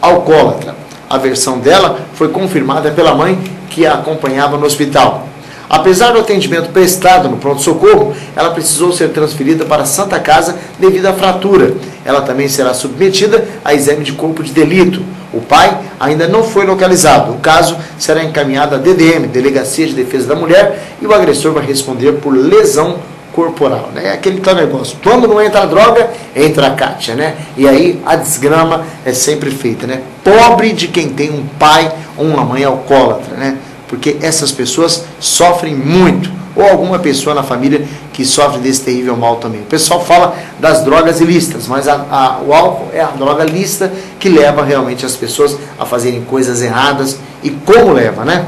A: alcoólatra. A versão dela foi confirmada pela mãe, que a acompanhava no hospital. Apesar do atendimento prestado no pronto-socorro, ela precisou ser transferida para a Santa Casa devido à fratura. Ela também será submetida a exame de corpo de delito. O pai ainda não foi localizado. O caso será encaminhado à DDM, Delegacia de Defesa da Mulher, e o agressor vai responder por lesão corporal, né? Aquele tal negócio. Quando não entra a droga, entra a Kátia, né? E aí a desgrama é sempre feita, né? Pobre de quem tem um pai ou uma mãe alcoólatra, né? Porque essas pessoas sofrem muito. ou alguma pessoa na família que sofre desse terrível mal também. O pessoal fala das drogas ilícitas, mas o álcool é a droga lícita que leva realmente as pessoas a fazerem coisas erradas. E como leva, né?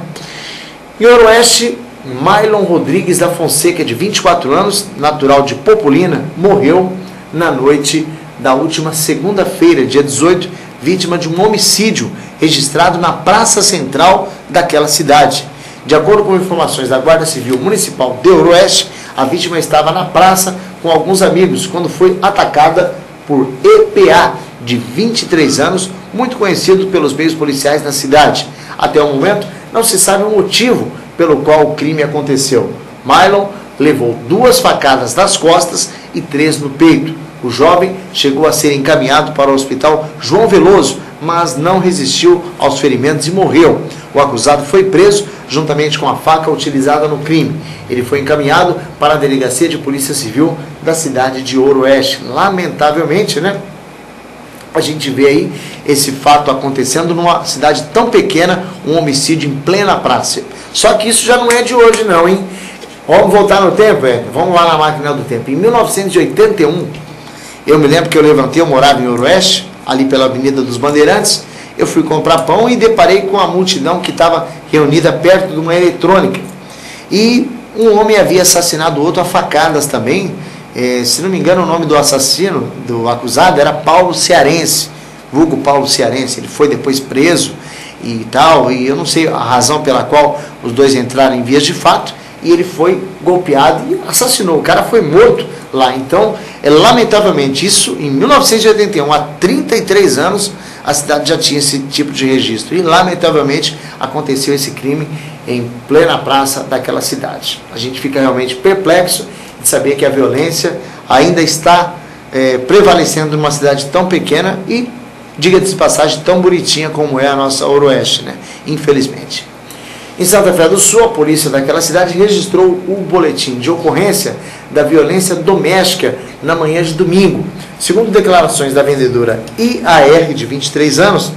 A: Em Ouro-Oeste, Maylon Rodrigues da Fonseca, de 24 anos, natural de Popolina, morreu na noite da última segunda-feira, dia 18, vítima de um homicídio registrado na praça central daquela cidade. De acordo com informações da Guarda Civil Municipal de Ouro-Oeste, a vítima estava na praça com alguns amigos quando foi atacada por EPA, de 23 anos, muito conhecido pelos meios policiais na cidade. Até o momento, não se sabe o motivo pelo qual o crime aconteceu. Maylon levou 2 facadas nas costas e 3 no peito. O jovem chegou a ser encaminhado para o hospital João Veloso, mas não resistiu aos ferimentos e morreu. O acusado foi preso juntamente com a faca utilizada no crime. Ele foi encaminhado para a Delegacia de Polícia Civil da cidade de Ouro-Oeste. Lamentavelmente, né? A gente vê aí esse fato acontecendo numa cidade tão pequena, um homicídio em plena praça. Só que isso já não é de hoje não, hein? Vamos voltar no tempo, Vamos lá na máquina do tempo. Em 1981, eu me lembro que eu morava em Ouro-Oeste, ali pela Avenida dos Bandeirantes. Eu fui comprar pão e deparei com a multidão que estava reunida perto de uma eletrônica. E um homem havia assassinado outro a facadas também. Se não me engano, o nome do assassino, do acusado, era Paulo Cearense, vulgo Paulo Cearense. Ele foi depois preso e tal, e eu não sei a razão pela qual os dois entraram em vias de fato, e ele foi golpeado e assassinou. O cara foi morto lá. Então, lamentavelmente, isso em 1981, há 33 anos, a cidade já tinha esse tipo de registro. E, lamentavelmente, aconteceu esse crime em plena praça daquela cidade. A gente fica realmente perplexo de saber que a violência ainda está prevalecendo numa cidade tão pequena e, diga-se de passagem, tão bonitinha como é a nossa Ouro-Oeste, né? Infelizmente. Em Santa Fé do Sul, a polícia daquela cidade registrou o boletim de ocorrência da violência doméstica na manhã de domingo. Segundo declarações da vendedora IAR, de 23 anos,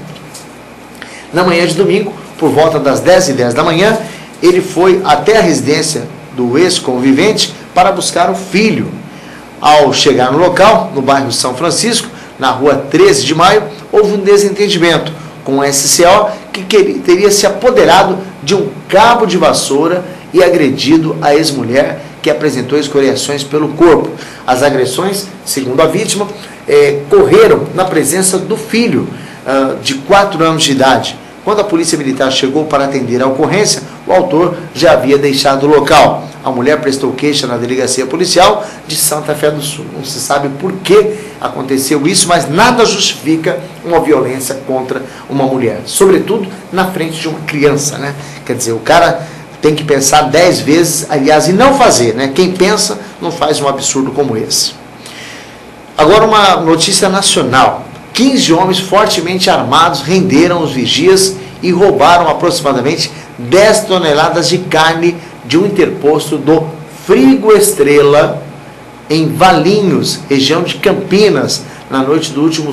A: na manhã de domingo, por volta das 10h10 da manhã, ele foi até a residência do ex-convivente para buscar o filho. Ao chegar no local, no bairro São Francisco, na rua 13 de maio, houve um desentendimento com o SCO, que teria se apoderado de um cabo de vassoura e agredido a ex-mulher, que apresentou escoriações pelo corpo. As agressões, segundo a vítima, correram na presença do filho, de 4 anos de idade. Quando a polícia militar chegou para atender a ocorrência, o autor já havia deixado o local. A mulher prestou queixa na delegacia policial de Santa Fé do Sul. Não se sabe por que aconteceu isso, mas nada justifica uma violência contra uma mulher, sobretudo na frente de uma criança, né? Quer dizer, o cara tem que pensar 10 vezes, aliás, e não fazer, né? Quem pensa não faz um absurdo como esse. Agora uma notícia nacional. 15 homens fortemente armados renderam os vigias e roubaram aproximadamente 10 toneladas de carne de um interposto do Frigo Estrela, em Valinhos, região de Campinas, na noite do último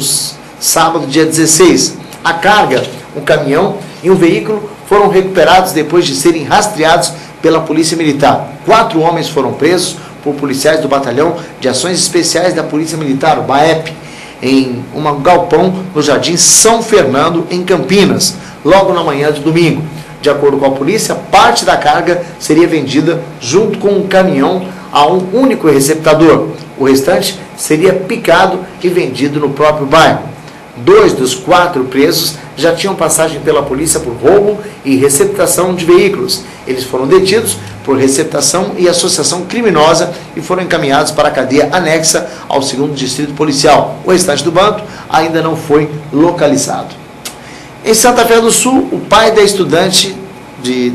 A: sábado, dia 16. A carga, um caminhão e um veículo foram recuperados depois de serem rastreados pela Polícia Militar. 4 homens foram presos por policiais do Batalhão de Ações Especiais da Polícia Militar, o BAEP, em um galpão no Jardim São Fernando, em Campinas, logo na manhã de domingo. De acordo com a polícia, parte da carga seria vendida junto com um caminhão a um único receptador. O restante seria picado e vendido no próprio bairro. 2 dos 4 presos já tinham passagem pela polícia por roubo e receptação de veículos. Eles foram detidos por receptação e associação criminosa e foram encaminhados para a cadeia anexa ao 2º Distrito Policial. O restante do bando ainda não foi localizado. Em Santa Fé do Sul, o pai da estudante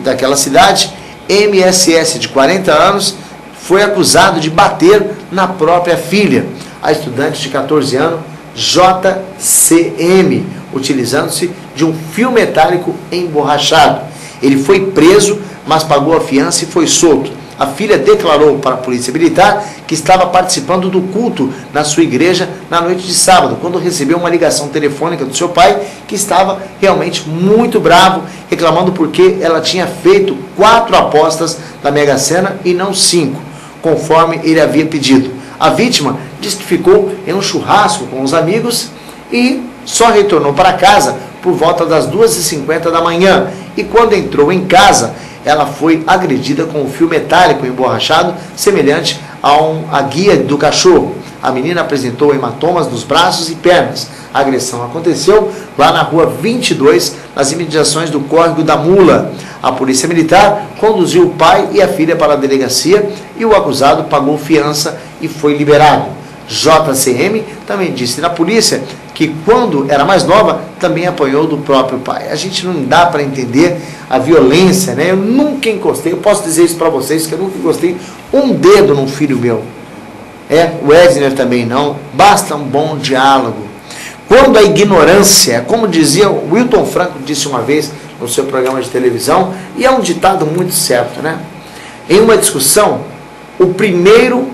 A: daquela cidade, MSS, de 40 anos, foi acusado de bater na própria filha, a estudante de 14 anos, JCM, utilizando-se de um fio metálico emborrachado. Ele foi preso, mas pagou a fiança e foi solto. a filha declarou para a polícia militar que estava participando do culto na sua igreja na noite de sábado, quando recebeu uma ligação telefônica do seu pai, que estava realmente muito bravo, reclamando porque ela tinha feito 4 apostas da Mega Sena e não 5, conforme ele havia pedido. A vítima disse que ficou em um churrasco com os amigos e só retornou para casa por volta das 2h50 da manhã. E quando entrou em casa, ela foi agredida com um fio metálico emborrachado, semelhante à guia do cachorro. A menina apresentou hematomas nos braços e pernas. A agressão aconteceu lá na rua 22, nas imediações do córrego da Mula. A polícia militar conduziu o pai e a filha para a delegacia e o acusado pagou fiança e foi liberado. JCM também disse na polícia que quando era mais nova também apanhou do próprio pai. A gente não dá para entender a violência, né? Eu nunca encostei, eu posso dizer isso para vocês, que eu nunca encostei um dedo num filho meu. O Edner também não, basta um bom diálogo. Quando a ignorância, como dizia o Wilton Franco, disse uma vez no seu programa de televisão, e é um ditado muito certo, né? Em uma discussão, o primeiro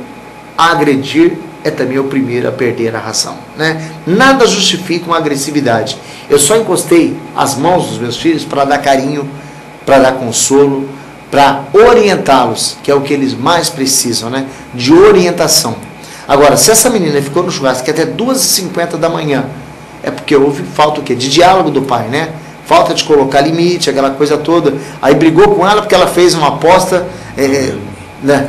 A: a agredir é também o primeiro a perder a razão, né? Nada justifica uma agressividade. Eu só encostei as mãos dos meus filhos para dar carinho, para dar consolo, para orientá-los, que é o que eles mais precisam, né? De orientação. Agora, se essa menina ficou no churrasco até 2h50 da manhã, é porque houve falta o quê? De diálogo do pai, né? Falta de colocar limite, aquela coisa toda. Aí brigou com ela porque ela fez uma aposta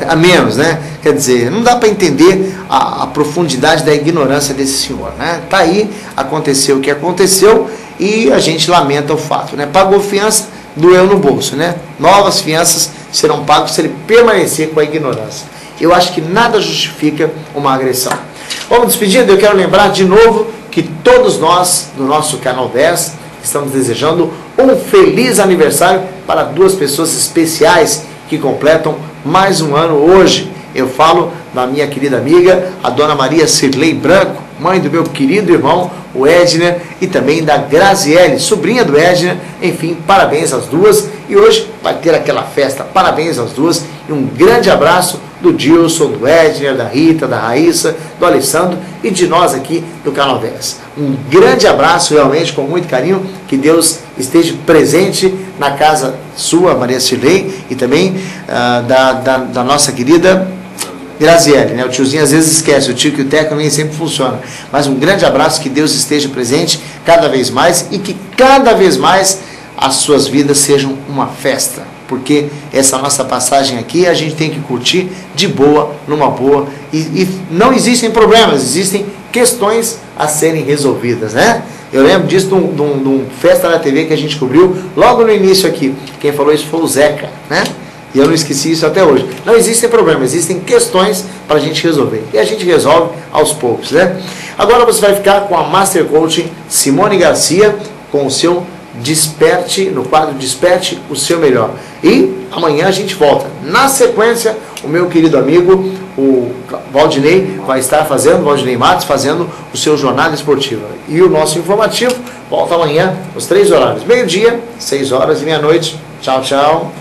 A: a menos, né? Quer dizer, não dá para entender a profundidade da ignorância desse senhor, né? Tá aí, aconteceu o que aconteceu e a gente lamenta o fato, né? Pagou fiança, doeu no bolso, né? Novas fianças serão pagas se ele permanecer com a ignorância. Eu acho que nada justifica uma agressão. Vamos despedindo, eu quero lembrar de novo que todos nós, do nosso Canal 10, estamos desejando um feliz aniversário para 2 pessoas especiais que completam mais um ano hoje. Eu falo da minha querida amiga, a dona Maria Cirlei Branco, mãe do meu querido irmão, o Edner, e também da Graziele, sobrinha do Edner. Enfim, parabéns às duas. E hoje vai ter aquela festa, parabéns às duas. E um grande abraço do Dilson, do Edner, da Rita, da Raíssa, do Alessandro e de nós aqui do Canal 10. Um grande abraço, realmente, com muito carinho. Que Deus esteja presente na casa sua, Maria Cirlei, e também da nossa querida Graziele, né? O tiozinho às vezes esquece, o tio que o teco nem sempre funciona. Mas um grande abraço, que Deus esteja presente cada vez mais e que cada vez mais as suas vidas sejam uma festa. Porque essa nossa passagem aqui a gente tem que curtir de boa, numa boa. E não existem problemas, existem questões a serem resolvidas, né? Eu lembro disso de um festa na TV que a gente cobriu logo no início aqui. Quem falou isso foi o Zeca, né? E eu não esqueci isso até hoje. Não existem problemas, existem questões para a gente resolver. E a gente resolve aos poucos, né? Agora você vai ficar com a Master Coaching Simone Garcia, com o seu Desperte, no quadro Desperte o Seu Melhor. E amanhã a gente volta. Na sequência, o meu querido amigo, o Valdinei, vai estar fazendo, Valdinei Matos, fazendo o seu Jornada Esportiva. E o nosso informativo volta amanhã, os 3 horários. Meio-dia, 6 horas e meia-noite. Tchau, tchau.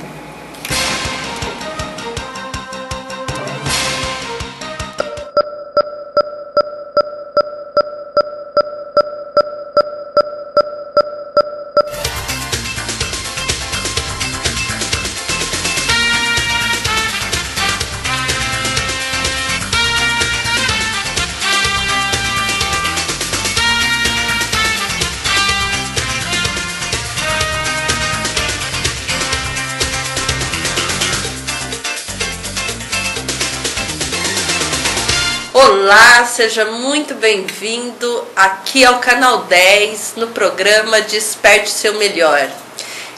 E: Olá, seja muito bem-vindo aqui ao Canal 10, no programa Desperte Seu Melhor.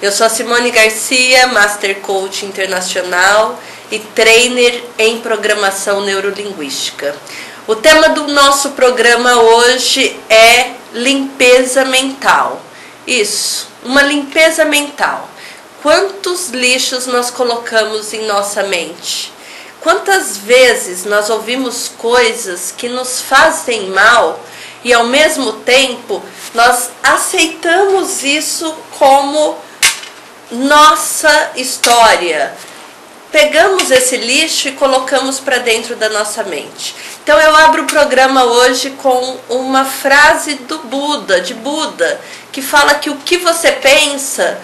E: Eu sou a Simone Garcia, Master Coach Internacional e Trainer em Programação Neurolinguística. O tema do nosso programa hoje é limpeza mental. Isso, uma limpeza mental. Quantos lixos nós colocamos em nossa mente? Quantas vezes nós ouvimos coisas que nos fazem mal e ao mesmo tempo nós aceitamos isso como nossa história? pegamos esse lixo e colocamos para dentro da nossa mente. Então eu abro o programa hoje com uma frase do Buda, que fala que o que você pensa,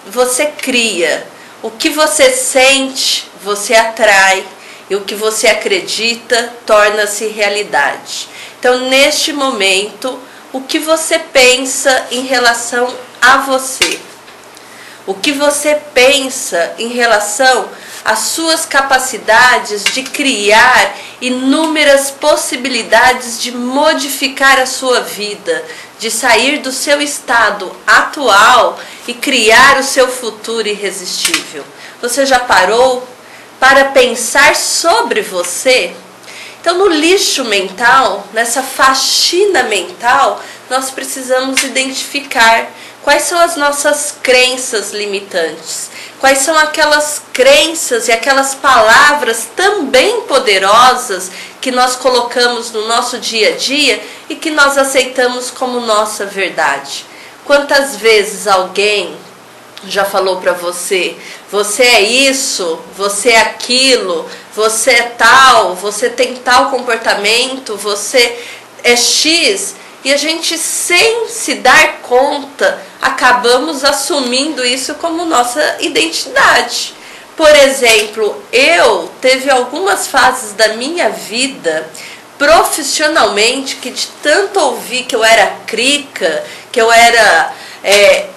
E: você cria. O que você sente, você atrai. E o que você acredita, torna-se realidade. Então, neste momento, o que você pensa em relação a você? O que você pensa em relação às suas capacidades de criar inúmeras possibilidades de modificar a sua vida, de sair do seu estado atual e criar o seu futuro irresistível? Você já parou para pensar sobre você? Então, no lixo mental, nessa faxina mental, nós precisamos identificar quais são as nossas crenças limitantes, quais são aquelas crenças e aquelas palavras também poderosas que nós colocamos no nosso dia a dia e que nós aceitamos como nossa verdade. Quantas vezes alguém já falou para você: você é isso, você é aquilo, você é tal, você tem tal comportamento, você é X, e a gente, sem se dar conta, acabamos assumindo isso como nossa identidade. Por exemplo, eu teve algumas fases da minha vida profissionalmente que, de tanto ouvir que eu era crica, que eu era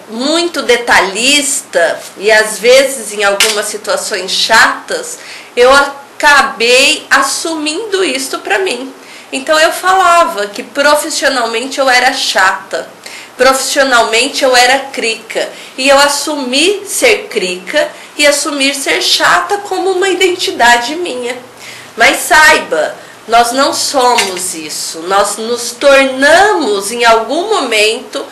E: muito detalhista e às vezes em algumas situações chatas, eu acabei assumindo isso para mim. Então eu falava que profissionalmente eu era chata, profissionalmente eu era crica, e eu assumi ser crica e assumir ser chata como uma identidade minha. Mas saiba, nós não somos isso, nós nos tornamos em algum momento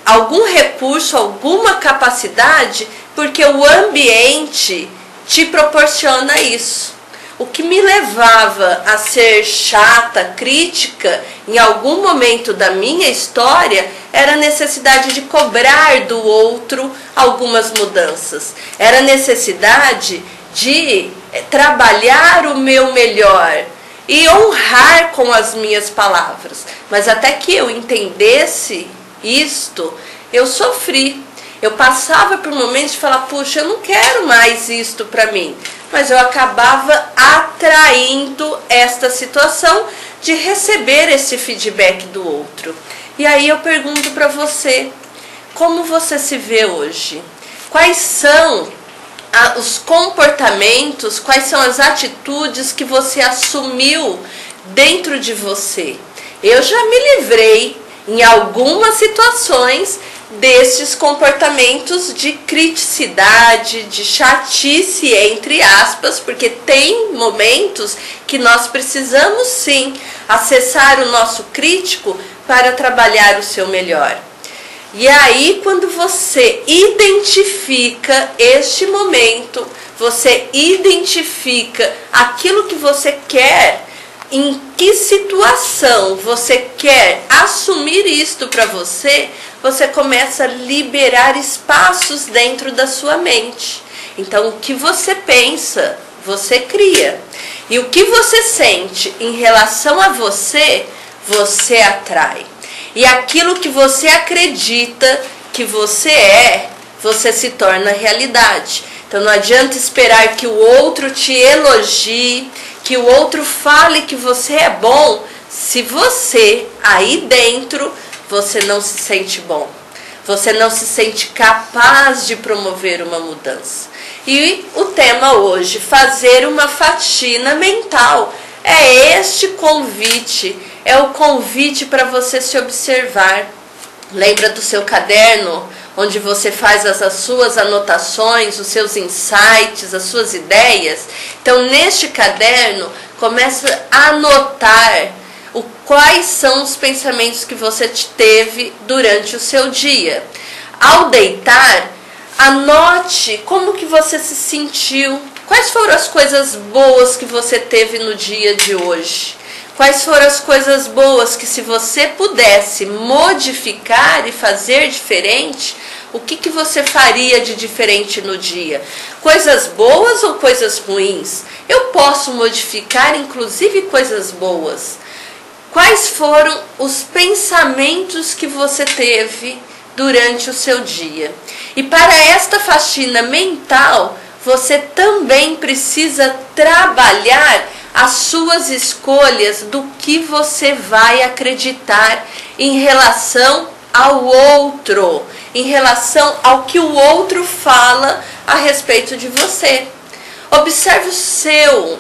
E: algum recurso, alguma capacidade, porque o ambiente te proporciona isso. O que me levava a ser chata, crítica, em algum momento da minha história, era a necessidade de cobrar do outro algumas mudanças. Era a necessidade de trabalhar o meu melhor e honrar com as minhas palavras. Mas até que eu entendesse isto, eu sofri. Eu passava por momentos de falar: puxa, eu não quero mais isto para mim. Mas eu acabava atraindo esta situação de receber esse feedback do outro. E aí eu pergunto para você: como você se vê hoje? Quais são os comportamentos, quais são as atitudes que você assumiu dentro de você? Eu já me livrei em algumas situações destes comportamentos de criticidade, de chatice, entre aspas, porque tem momentos que nós precisamos sim acessar o nosso crítico para trabalhar o seu melhor. E aí, quando você identifica este momento, você identifica aquilo que você quer, em que situação você quer assumir isto para você, você começa a liberar espaços dentro da sua mente. Então, o que você pensa, você cria. E o que você sente em relação a você, você atrai. E aquilo que você acredita que você se torna realidade. Então, não adianta esperar que o outro te elogie, que o outro fale que você é bom, se você, aí dentro, você não se sente bom. Você não se sente capaz de promover uma mudança. E o tema hoje, fazer uma faxina mental. É este convite, é o convite para você se observar. Lembra do seu caderno, onde você faz as suas anotações, os seus insights, as suas ideias? Então, neste caderno, começa a anotar quais são os pensamentos que você teve durante o seu dia. Ao deitar, anote como que você se sentiu, quais foram as coisas boas que você teve no dia de hoje. Quais foram as coisas boas que, se você pudesse modificar e fazer diferente, O que você faria de diferente no dia? Coisas boas ou coisas ruins? Eu posso modificar, inclusive, coisas boas. Quais foram os pensamentos que você teve durante o seu dia? E para esta faxina mental, você também precisa trabalhar as suas escolhas do que você vai acreditar em relação ao outro, em relação ao que o outro fala a respeito de você. Observe o seu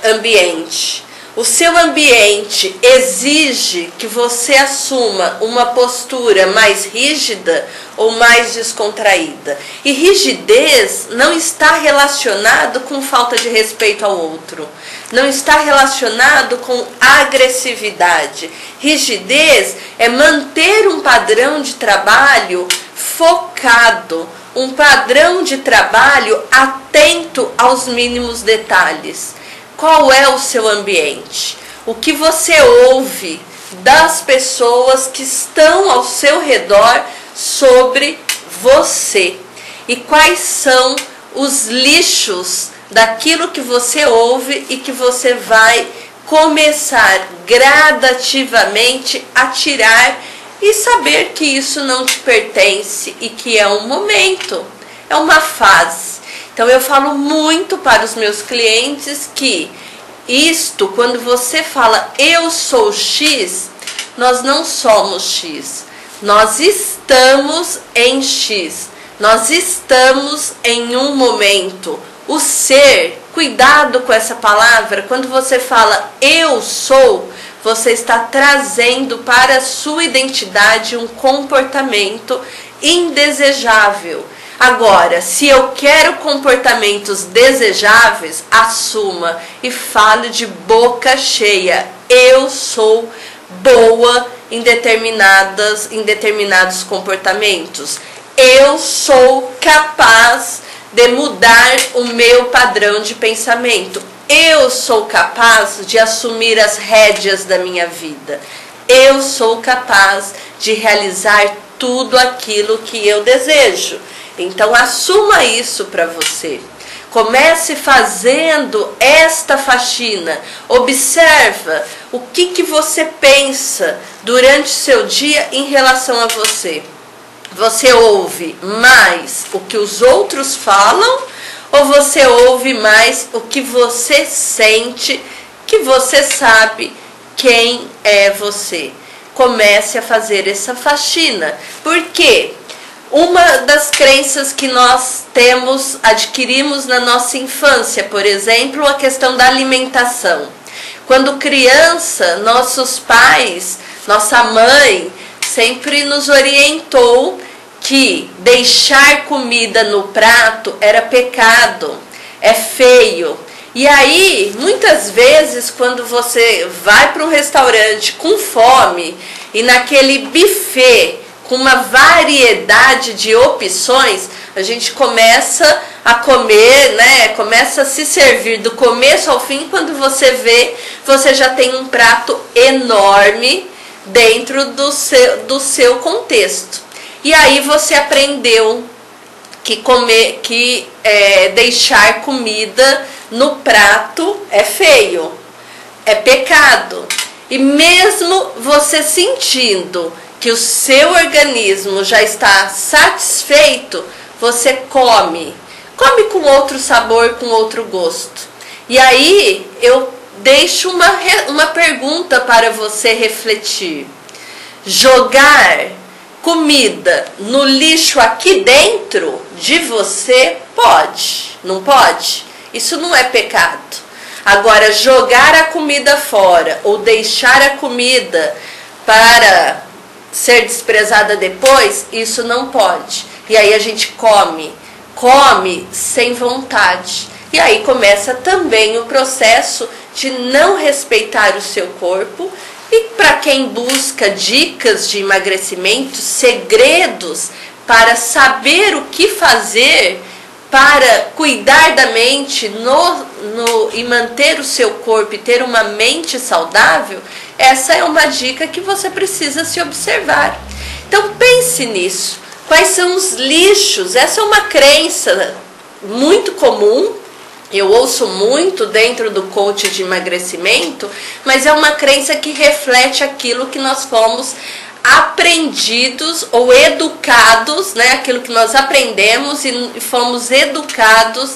E: ambiente. O seu ambiente exige que você assuma uma postura mais rígida ou mais descontraída. E rigidez não está relacionado com falta de respeito ao outro. Não está relacionado com agressividade. Rigidez é manter um padrão de trabalho focado, um padrão de trabalho atento aos mínimos detalhes. Qual é o seu ambiente? O que você ouve das pessoas que estão ao seu redor sobre você? E quais são os lixos daquilo que você ouve e que você vai começar gradativamente a tirar e saber que isso não te pertence e que é um momento, é uma fase. Então eu falo muito para os meus clientes que isto, quando você fala eu sou X, nós não somos X. Nós estamos em X. Nós estamos em um momento. O ser, cuidado com essa palavra, quando você fala eu sou, você está trazendo para a sua identidade um comportamento indesejável. Agora, se eu quero comportamentos desejáveis, assuma e fale de boca cheia. Eu sou boa em determinados comportamentos. Eu sou capaz de mudar o meu padrão de pensamento. Eu sou capaz de assumir as rédeas da minha vida. Eu sou capaz de realizar tudo aquilo que eu desejo. Então assuma isso para você. Comece fazendo esta faxina. Observa o que você pensa durante o seu dia em relação a você. Você ouve mais o que os outros falam ou você ouve mais o que você sente, que você sabe quem é você? Comece a fazer essa faxina. Por quê? Uma das crenças que nós adquirimos na nossa infância, por exemplo, a questão da alimentação. Quando criança, nossos pais, nossa mãe, sempre nos orientou que deixar comida no prato era pecado, é feio. E aí, muitas vezes, quando você vai para um restaurante com fome e naquele buffet com uma variedade de opções, a gente começa a comer, né? Começa a se servir do começo ao fim. Quando você vê, você já tem um prato enorme dentro do seu contexto. E aí você aprendeu que deixar comida no prato é feio, é pecado. E mesmo você sentindo que o seu organismo já está satisfeito, você come com outro sabor, com outro gosto. E aí eu deixo uma pergunta para você refletir. Jogar comida no lixo aqui dentro de você pode, não pode? Isso não é pecado. Agora, jogar a comida fora ou deixar a comida para ser desprezada depois, isso não pode. E aí a gente come sem vontade. E aí começa também o processo de não respeitar o seu corpo. E para quem busca dicas de emagrecimento, segredos para saber o que fazer para cuidar da mente e manter o seu corpo e ter uma mente saudável, essa é uma dica que você precisa se observar. Então pense nisso. Quais são os lixos? Essa é uma crença muito comum, eu ouço muito dentro do coach de emagrecimento, mas é uma crença que reflete aquilo que nós fomos aprendidos ou educados, né? Aquilo que nós aprendemos e fomos educados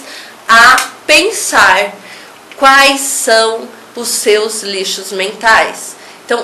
E: a pensar. Quais são os seus lixos mentais? Então,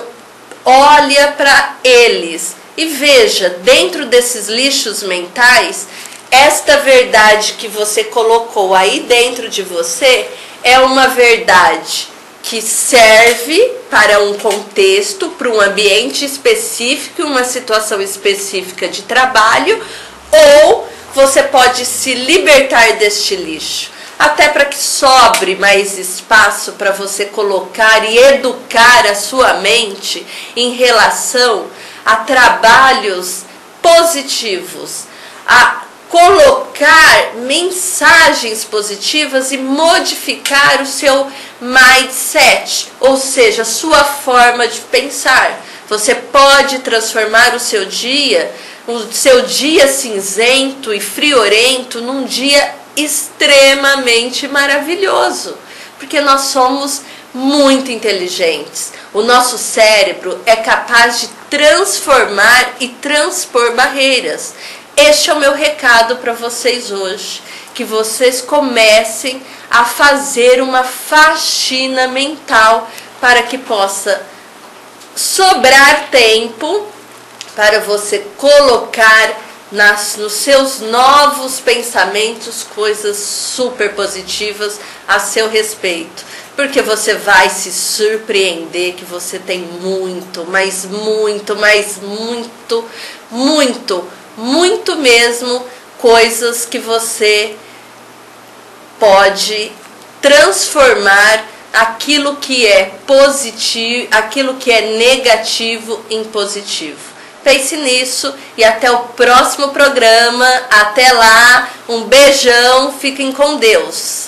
E: olha para eles e veja, dentro desses lixos mentais, esta verdade que você colocou aí dentro de você é uma verdade que serve para um contexto, para um ambiente específico, uma situação específica de trabalho, ou você pode se libertar deste lixo, até para que sobre mais espaço para você colocar e educar a sua mente em relação a trabalhos positivos, a colocar mensagens positivas e modificar o seu mindset, ou seja, a sua forma de pensar. Você pode transformar o seu dia cinzento e friorento num dia extremamente maravilhoso, porque nós somos muito inteligentes. O nosso cérebro é capaz de transformar e transpor barreiras. Este é o meu recado para vocês hoje, que vocês comecem a fazer uma faxina mental para que possa sobrar tempo para você colocar nos seus novos pensamentos coisas super positivas a seu respeito. Porque você vai se surpreender que você tem muito, mas muito, mas muito mesmo, coisas que você pode transformar aquilo que é positivo, aquilo que é negativo em positivo. Pense nisso e até o próximo programa. Até lá, um beijão, fiquem com Deus.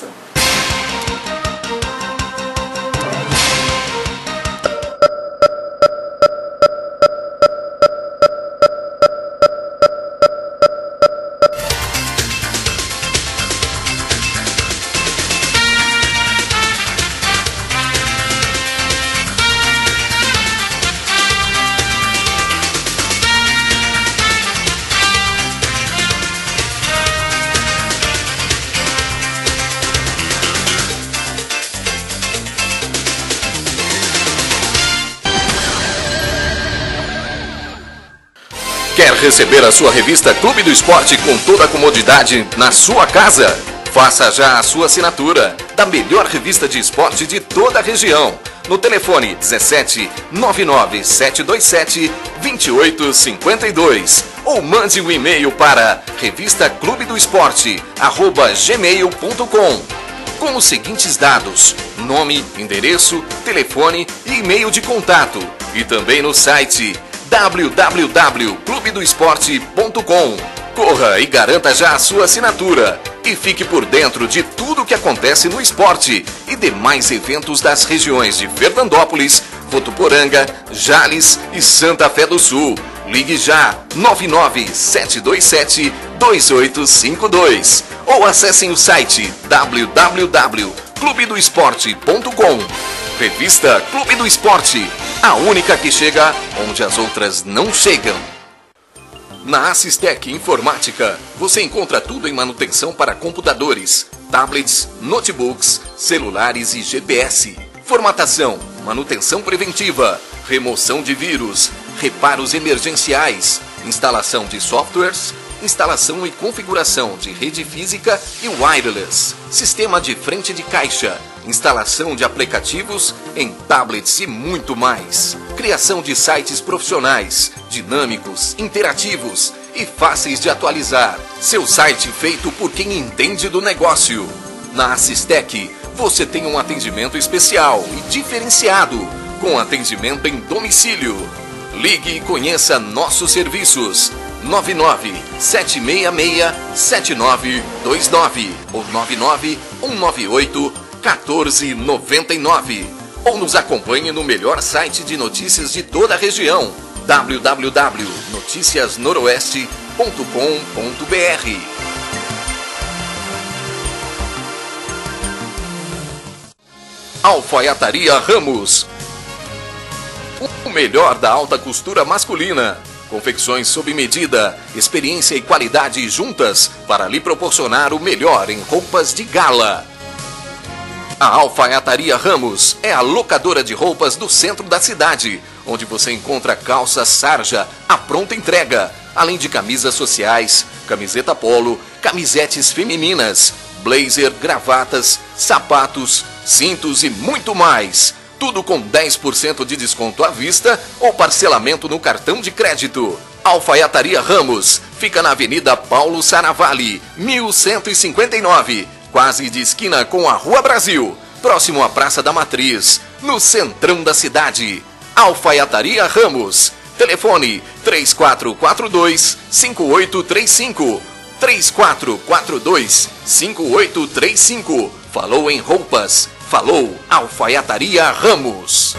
B: Quer receber a sua revista Clube do Esporte com toda a comodidade na sua casa? Faça já a sua assinatura da melhor revista de esporte de toda a região. No telefone 17 99 727 2852 ou mande um e-mail para revistaclubedoesporte@gmail.com com os seguintes dados: nome, endereço, telefone e e-mail de contato, e também no site www.clubedoesporte.com. Corra e garanta já a sua assinatura e fique por dentro de tudo o que acontece no esporte e demais eventos das regiões de Fernandópolis, Votuporanga, Jales e Santa Fé do Sul. Ligue já 997272852 ou acessem o site www.clubedoesporte.com. Revista Clube do Esporte, a única que chega onde as outras não chegam. Na Assistec Informática, você encontra tudo em manutenção para computadores, tablets, notebooks, celulares e GPS. Formatação, manutenção preventiva, remoção de vírus, reparos emergenciais, instalação de softwares, instalação e configuração de rede física e wireless, sistema de frente de caixa, instalação de aplicativos em tablets e muito mais. Criação de sites profissionais, dinâmicos, interativos e fáceis de atualizar. Seu site feito por quem entende do negócio. Na Assistec, você tem um atendimento especial e diferenciado, com atendimento em domicílio. Ligue e conheça nossos serviços. 997667929 ou 991981499 ou nos acompanhe no melhor site de notícias de toda a região, www.noticiasnoroeste.com.br. Alfaiataria Ramos, o melhor da alta costura masculina. Confecções sob medida, experiência e qualidade juntas para lhe proporcionar o melhor em roupas de gala. A Alfaiataria Ramos é a locadora de roupas do centro da cidade, onde você encontra calça sarja à pronta entrega, além de camisas sociais, camiseta polo, camisetes femininas, blazer, gravatas, sapatos, cintos e muito mais. Tudo com 10% de desconto à vista ou parcelamento no cartão de crédito. Alfaiataria Ramos fica na Avenida Paulo Saravalli, 1159, quase de esquina com a Rua Brasil, próximo à Praça da Matriz, no centrão da cidade. Alfaiataria Ramos. Telefone 3442-5835. 3442-5835. Falou em roupas. Falou Alfaiataria Ramos.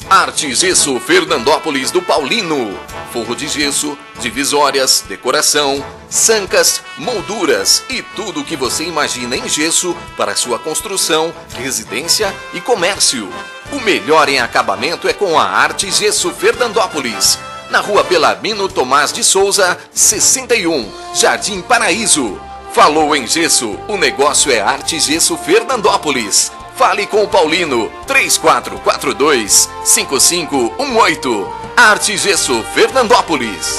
B: Arte Gesso Fernandópolis do Paulino. Forro de gesso, divisórias, decoração, sancas, molduras e tudo o que você imagina em gesso para sua construção, residência e comércio. O melhor em acabamento é com a Arte Gesso Fernandópolis. Na Rua Belarmino Tomás de Souza, 61, Jardim Paraíso. Falou em gesso, o negócio é Arte Gesso Fernandópolis. Fale com o Paulino, 3442-5518. Arte Gesso Fernandópolis.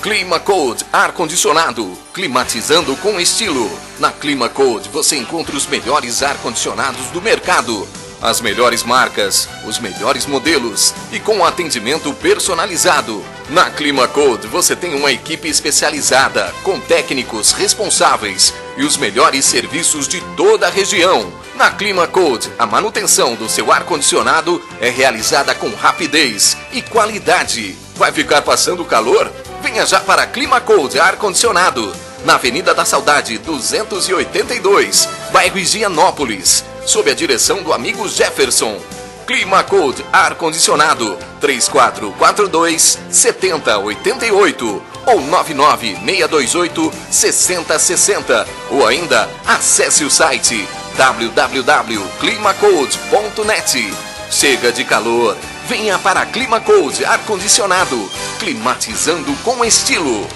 B: Clima Code ar-condicionado, climatizando com estilo. Na Clima Code você encontra os melhores ar-condicionados do mercado. As melhores marcas, os melhores modelos e com atendimento personalizado. Na Clima Code você tem uma equipe especializada, com técnicos responsáveis e os melhores serviços de toda a região. Na Clima Code, a manutenção do seu ar-condicionado é realizada com rapidez e qualidade. Vai ficar passando calor? Venha já para a Clima Code ar-condicionado, na Avenida da Saudade 282, bairro Higienópolis, sob a direção do amigo Jefferson. Clima Code ar-condicionado 3442-7088 ou 99628-6060 ou ainda acesse o site www.climacode.net. Chega de calor, venha para a Clima Code ar-condicionado, climatizando com estilo.